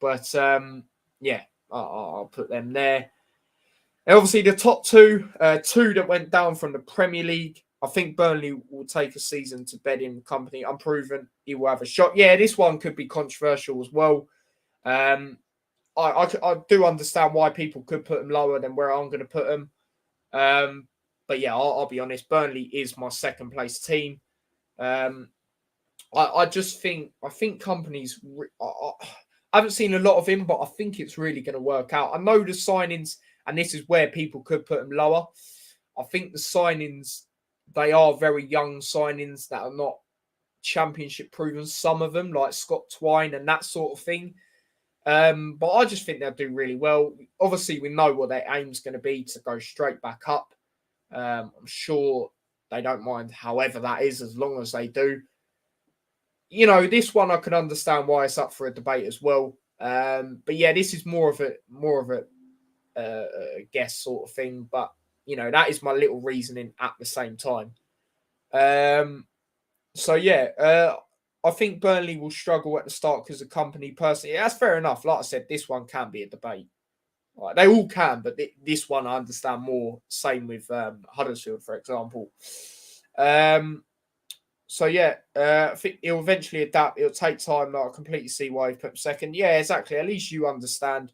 But I'll put them there. And obviously, the top 2 that went down from the Premier League. I think Burnley will take a season to bed in company. Unproven, he will have a shot. Yeah, this one could be controversial as well. I do understand why people could put them lower than where I'm going to put them. But yeah, I'll be honest. Burnley is my second place team. I think companies. I haven't seen a lot of him, but I think it's really going to work out. I know the signings, and this is where people could put them lower. I think the signings, they are very young signings that are not championship proven. Some of them, like Scott Twine and that sort of thing. But I just think they'll do really well. Obviously, we know what their aim's going to be, to go straight back up. I'm sure they don't mind however that is, as long as they do. This one I can understand why it's up for a debate as well. But yeah, this is more of a guess sort of thing. But that is my little reasoning at the same time. I think Burnley will struggle at the start because the company personally. That's fair enough. Like I said, this one can be a debate. Right, they all can, but this one I understand more. Same with Huddersfield, for example. So yeah, I think he'll eventually adapt. It'll take time. I completely see why he put him second. Yeah, exactly. At least you understand.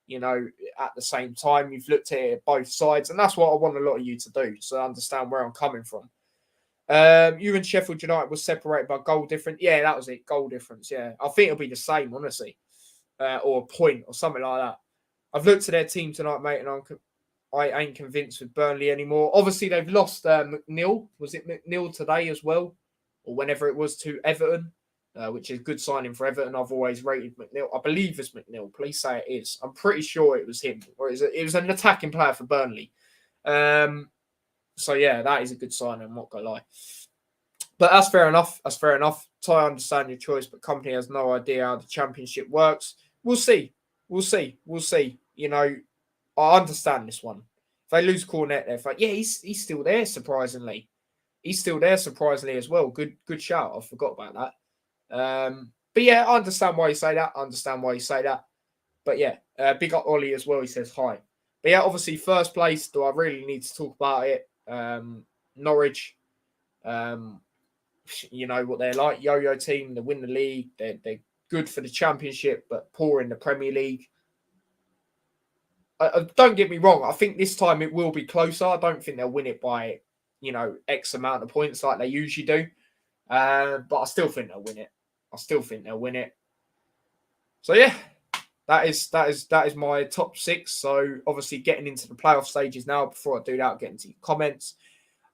At the same time, you've looked at it both sides, and that's what I want a lot of you to do. So understand where I'm coming from. You and Sheffield United were separated by goal difference. Yeah, that was it. Goal difference. Yeah, I think it'll be the same, honestly, or a point or something like that. I've looked at their team tonight, mate, and I ain't convinced with Burnley anymore. Obviously, they've lost McNeil. Was it McNeil today as well, or whenever it was, to Everton, which is a good signing for Everton. I've always rated McNeil. I believe it's McNeil. Please say it is. I'm pretty sure it was him, or it was an attacking player for Burnley. So yeah, that is a good sign. I'm not gonna lie, but that's fair enough. That's fair enough. I understand your choice, but company has no idea how the championship works. We'll see. We'll see. We'll see. I understand this one. If they lose Cornet, they're like, yeah, he's still there. Surprisingly, he's still there. Surprisingly as well. Good shout. I forgot about that. But yeah, I understand why you say that. I understand why you say that. But yeah, big up Ollie as well. He says hi. But yeah, obviously first place. Do I really need to talk about it? Norwich. You know what they're like. Yo-yo team. They win the league. They're good for the championship, but poor in the Premier League. Don't get me wrong. I think this time it will be closer. I don't think they'll win it by, X amount of points like they usually do. But I still think they'll win it. So yeah, that is my top 6. So obviously getting into the playoff stages now. Before I do that, I'll get into your comments.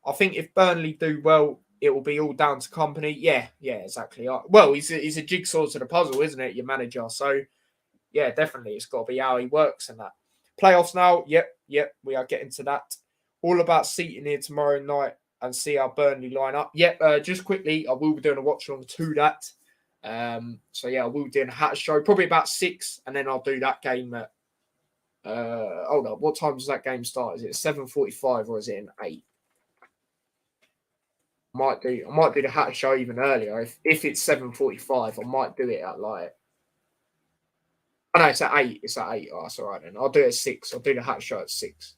I think if Burnley do well, it will be all down to company. Yeah, exactly. Well, he's a jigsaw to the puzzle, isn't it? Your manager. So yeah, definitely, it's got to be how he works and that. Playoffs now, yep, we are getting to that. All about seating here tomorrow night and see how Burnley line up. Yep, just quickly, I will be doing a watch along to that. So yeah, I will be doing a hat show, probably about 6, and then I'll do that game at hold on, what time does that game start? Is it 7:45 or is it an 8? I might do the hat show even earlier. If it's 7:45, I might do it at like, oh no, it's at 8. It's at 8. Oh, that's all right then. I'll do it at 6. I'll do the hat show at 6.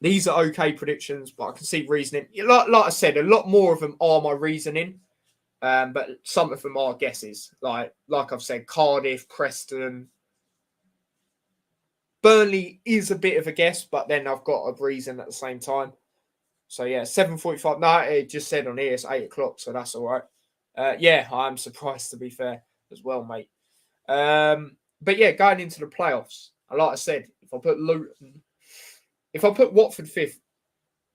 These are okay predictions, but I can see reasoning. Like I said, a lot more of them are my reasoning. But some of them are guesses. Like I've said, Cardiff, Preston. Burnley is a bit of a guess, but then I've got a reason at the same time. So yeah, 7:45. No, it just said on here it's 8 o'clock, so that's all right. Yeah, I'm surprised to be fair as well, mate. But yeah, going into the playoffs, like I said, if I put Watford 5th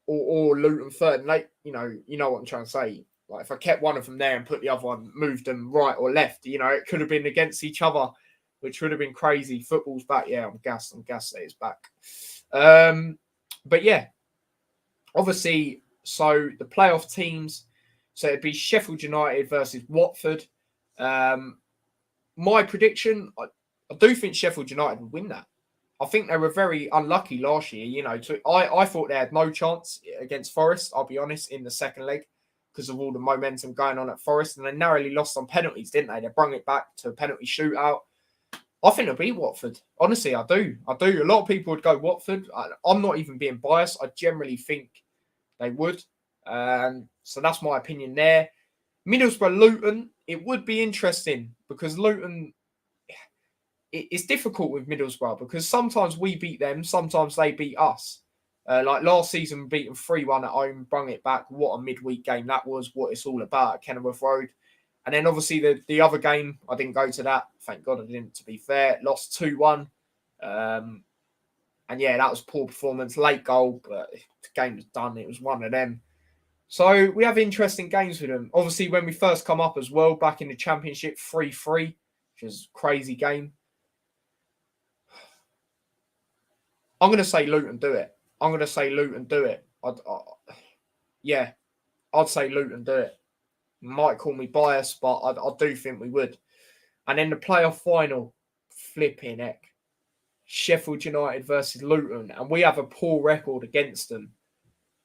or Luton 3rd, and you know what I'm trying to say. Like if I kept one of them there and put the other one, moved them right or left, it could have been against each other, which would have been crazy. Football's back. Yeah, I'm gassed that it's back. But yeah, obviously, so the playoff teams, so it'd be Sheffield United versus Watford. My prediction, I do think Sheffield United would win that. I think they were very unlucky last year. I thought they had no chance against Forest, I'll be honest, in the second leg because of all the momentum going on at Forest. And they narrowly lost on penalties, didn't they? They brung it back to a penalty shootout. I think it'll be Watford. Honestly, I do. A lot of people would go Watford. I'm not even being biased. I generally think they would. So that's my opinion there. Middlesbrough, Luton, it would be interesting because Luton, it's difficult with Middlesbrough because sometimes we beat them, sometimes they beat us. Like last season, we beat them 3-1 at home, brung it back. What a midweek game that was, what it's all about at Kenilworth Road. And then obviously the other game, I didn't go to that. Thank God I didn't, to be fair. Lost 2-1. And yeah, that was poor performance. Late goal, but the game was done. It was one of them. So we have interesting games with them. Obviously, when we first come up as well, back in the Championship, 3-3, which was a crazy game. I'm going to say Luton do it. Yeah, I'd say Luton do it. Might call me biased, but I do think we would. And then the playoff final, flipping heck. Sheffield United versus Luton. And we have a poor record against them.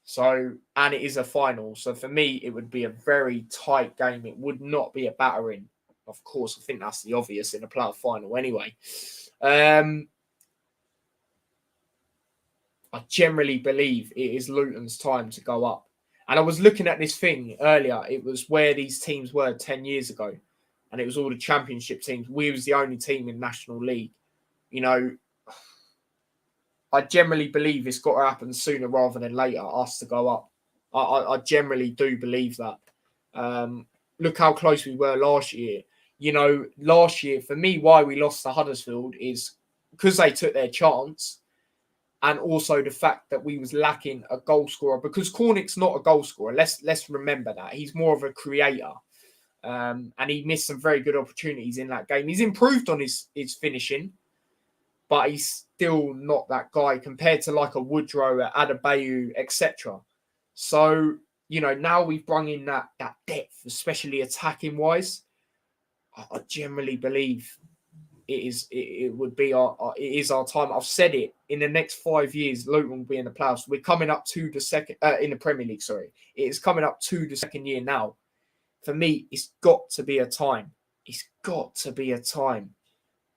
So, and it is a final. So for me, it would be a very tight game. It would not be a battering. Of course, I think that's the obvious in a playoff final anyway. I generally believe it is Luton's time to go up. And I was looking at this thing earlier. It was where these teams were 10 years ago. And it was all the championship teams. We was the only team in National League. You know, I generally believe it's got to happen sooner rather than later, us to go up. I generally do believe that. Look how close we were last year. You know, last year, for me, why we lost to Huddersfield is because they took their chance, and also the fact that we was lacking a goal scorer, because Cornick's not a goal scorer. Let's remember that. He's more of a creator. And he missed some very good opportunities in that game. He's improved on his finishing, but he's still not that guy compared to like a Woodrow, Adebayo, etc. So, you know, now we've brought in that depth, especially attacking wise. I generally believe it would be it is our time. I've said it, in the next 5 years, Luton will be in the playoffs. We're coming up to the second in the Premier League. Sorry, it is coming up to the second year now. For me, it's got to be a time. It's got to be a time.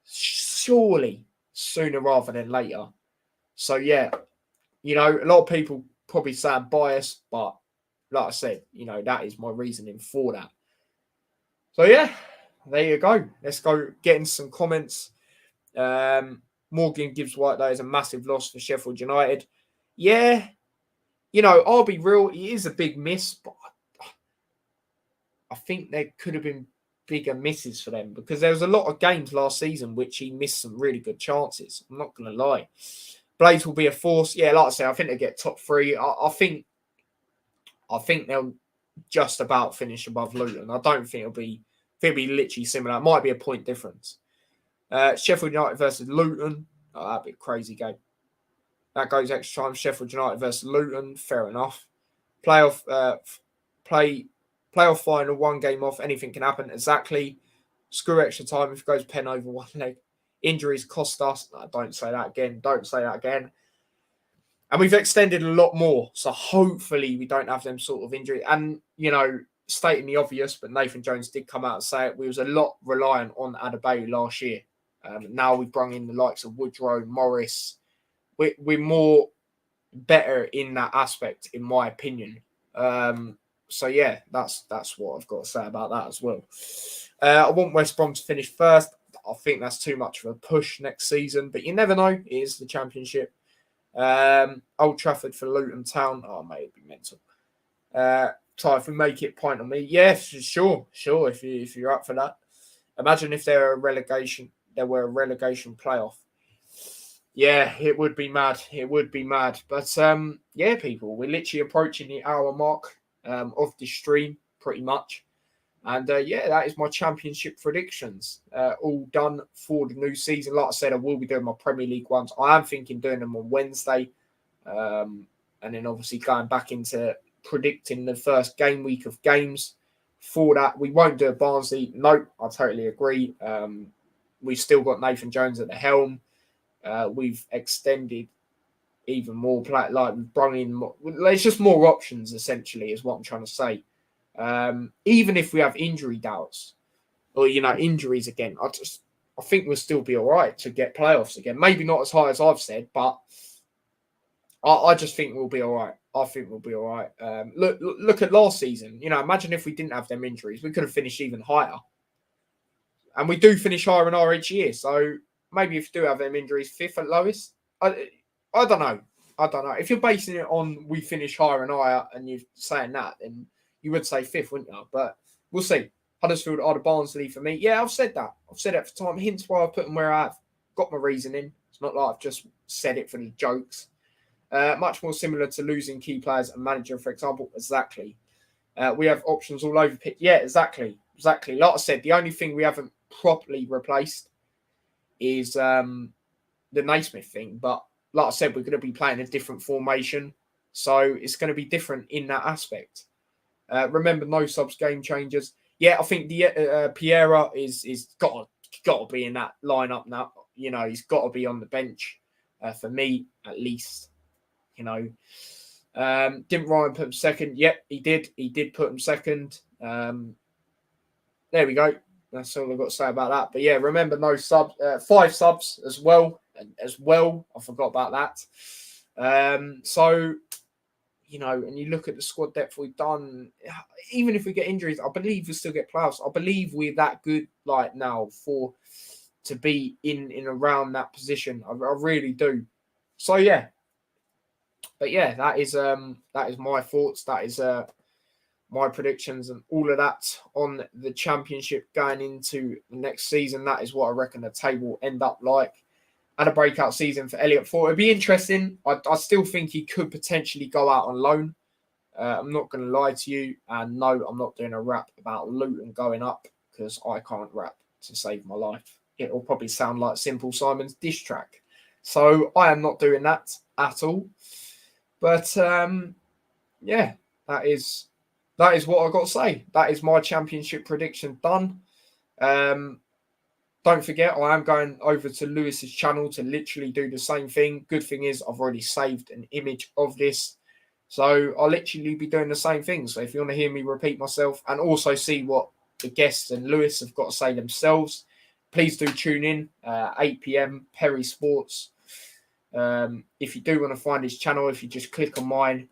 Surely sooner rather than later. So yeah, you know, a lot of people probably say I'm biased, but like I said, you know, that is my reasoning for that. So yeah, there you go. Let's go get in some comments. Morgan Gibbs White, that is a massive loss for Sheffield United. Yeah, you know, I'll be real, it is a big miss, but I think there could have been bigger misses for them, because there was a lot of games last season which he missed some really good chances. I'm not going to lie. Blades will be a force. Yeah, like I say, I think they get top three. I think they'll just about finish above Luton. I don't think it'll be literally similar. It might be a point difference. Sheffield United versus Luton. Oh, that'd be a crazy game. That goes extra time. Sheffield United versus Luton. Fair enough. Playoff final, one game off. Anything can happen. Exactly. Screw extra time if it goes pen over one leg. Injuries cost us. No, don't say that again. Don't say that again. And we've extended a lot more. So hopefully we don't have them sort of injuries. And, you know, stating the obvious, but Nathan Jones did come out and say it. We was a lot reliant on Adebayo last year. Now we've brought in the likes of Woodrow, Morris. We're more better in that aspect, in my opinion. So yeah, that's what I've got to say about that as well. I want West Brom to finish first. I think that's too much of a push next season, but you never know. It is the Championship. Old Trafford for Luton Town. Oh, mate, it'd be mental. So if we make it point on me, yeah, sure. If you're up for that, imagine if there were a relegation playoff. Yeah, it would be mad. It would be mad. But yeah, people, we're literally approaching the hour mark of the stream, pretty much. And yeah, that is my Championship predictions. All done for the new season. Like I said, I will be doing my Premier League ones. I am thinking doing them on Wednesday. And then obviously going back into predicting the first game week of games. For that, we won't do a Barnsley. Nope, I totally agree. We've still got Nathan Jones at the helm. We've extended even more play, like we've brought in more, there's just more options, essentially, is what I'm trying to say. Even if we have injury doubts or, you know, injuries again, I think we'll still be all right to get playoffs again. Maybe not as high as I've said, but I just think we'll be all right. I think we'll be all right. Look at last season. You know, imagine if we didn't have them injuries, we could have finished even higher. And we do finish higher and higher each year. So maybe if you do have them injuries, fifth at lowest. I don't know. If you're basing it on we finish higher and higher and you're saying that, then you would say fifth, wouldn't you? But we'll see. Huddersfield are the Barnsley for me. Yeah, I've said that. I've said it for time. Hence why I've put them where I have. Got my reasoning. It's not like I've just said it for the jokes. Much more similar to losing key players and manager, for example. Exactly. We have options all over pitch. Yeah, exactly. Like I said, the only thing we haven't properly replaced is the Naismith thing. But like I said, we're going to be playing a different formation. So it's going to be different in that aspect. Remember, no subs, game changers. Yeah, I think the Piera is got to be in that lineup now. You know, he's got to be on the bench for me, at least. You know, didn't Ryan put him second? Yep, he did. He did put him second. There we go. That's all I've got to say about that. But yeah, remember, no subs, 5 subs as well. I forgot about that. So and you look at the squad depth we've done, even if we get injuries, I believe we'll still get playoffs. I believe we're that good now to be in around that position. I really do. So yeah. But yeah, that is my thoughts. That is my predictions and all of that on the championship going into the next season. That is what I reckon the table will end up like. And a breakout season for Elliot Ford. It'd be interesting. I still think he could potentially go out on loan. I'm not going to lie to you. And no, I'm not doing a rap about Luton going up because I can't rap to save my life. It will probably sound like Simple Simon's diss track. So I am not doing that at all. But yeah, that is what I've got to say. That is my championship prediction done. Don't forget, I am going over to Lewis's channel to literally do the same thing. Good thing is I've already saved an image of this. So I'll literally be doing the same thing. So if you want to hear me repeat myself and also see what the guests and Lewis have got to say themselves, please do tune in, 8 p.m, Perry Sports. If you do want to find his channel, if you just click on mine,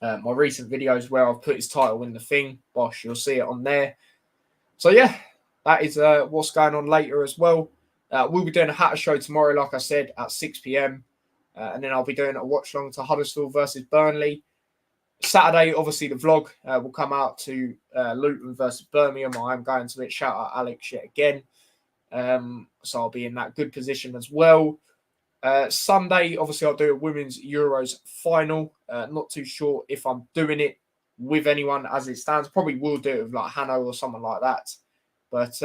my recent videos where I've put his title in the thing, Bosh, you'll see it on there. So yeah, that is what's going on later as well. We'll be doing a Hatter show tomorrow, like I said, at 6 p.m. And then I'll be doing a watch long to Huddersfield versus Burnley. Saturday, obviously, the vlog will come out to Luton versus Birmingham. I'm going to it. Shout out Alex yet again. So I'll be in that good position as well. Sunday, obviously, I'll do a Women's Euros final. Not too sure if I'm doing it with anyone as it stands. Probably will do it with like Hanno or someone like that. But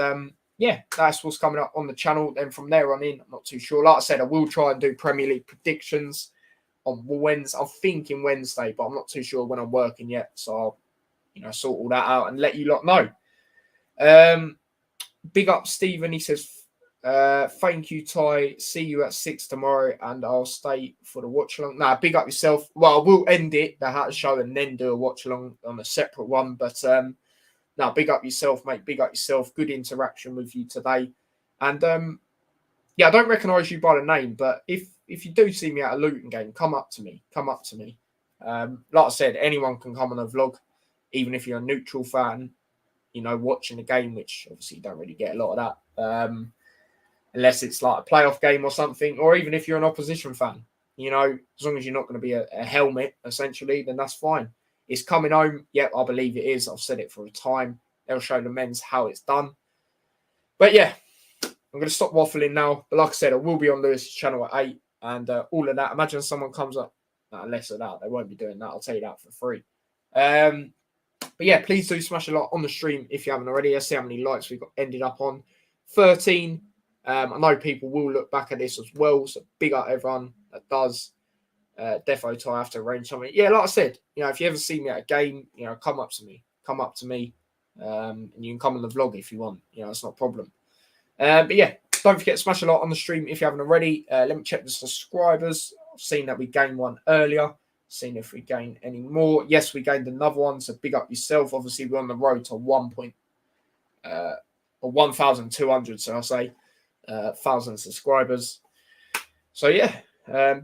yeah, that's what's coming up on the channel. Then from there on in, I'm not too sure. Like I said, I will try and do Premier League predictions on Wednesday. I'm thinking Wednesday, but I'm not too sure when I'm working yet. So I'll, sort all that out and let you lot know. Big up Stephen. He says, thank you, Ty. See you at 6 tomorrow, and I'll stay for the watch along. Nah, big up yourself. Well, I will end it, the Hatter show, and then do a watch along on a separate one. But now, big up yourself, mate. Big up yourself. Good interaction with you today. And yeah, I don't recognise you by the name, but if you do see me at a Luton game, come up to me. Come up to me. Like I said, anyone can come on a vlog, even if you're a neutral fan, watching the game, which obviously you don't really get a lot of that. Unless it's like a playoff game or something, or even if you're an opposition fan, as long as you're not going to be a helmet, essentially, then that's fine. It's coming home. Yep, I believe it is. I've said it for a time. They'll show the men's how it's done. But yeah, I'm going to stop waffling now. But like I said, I will be on Lewis's channel at 8 and all of that. Imagine someone comes up, less of that. They won't be doing that. I'll tell you that for free. But yeah, please do smash a like on the stream if you haven't already. Let's see how many likes we've got ended up on. 13. I know people will look back at this as well. So big up everyone that does. Defo Ty, I have to arrange something. Yeah, like I said, if you ever see me at a game, come up to me. Come up to me. And you can come on the vlog if you want. It's not a problem. But yeah, don't forget to smash a like on the stream if you haven't already. Let me check the subscribers. I've seen that we gained one earlier. Seen if we gained any more. Yes, we gained another one. So big up yourself. Obviously, we're on the road to 1,200. So I'll say 1,000 subscribers. So yeah.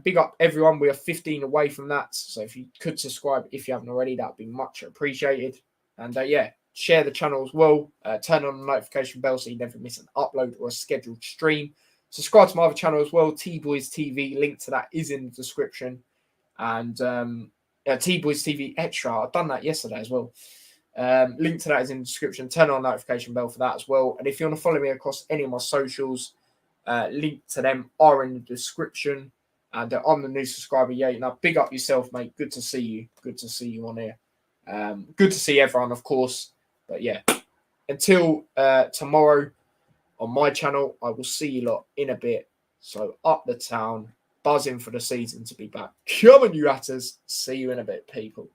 Big up everyone. We are 15 away from that. So if you could subscribe if you haven't already, that would be much appreciated. And yeah, share the channel as well. Turn on the notification bell so you never miss an upload or a scheduled stream. Subscribe to my other channel as well, T-Boys TV. Link to that is in the description. And T-Boys TV Extra. I've done that yesterday as well. Link to that is in the description. Turn on the notification bell for that as well. And if you want to follow me across any of my socials, link to them are in the description. And I'm the new subscriber. Yeah, big up yourself, mate. Good to see you. Good to see you on here. Good to see everyone, of course. But yeah, until tomorrow on my channel, I will see you lot in a bit. So up the town, buzzing for the season to be back. Come on, you Hatters. See you in a bit, people.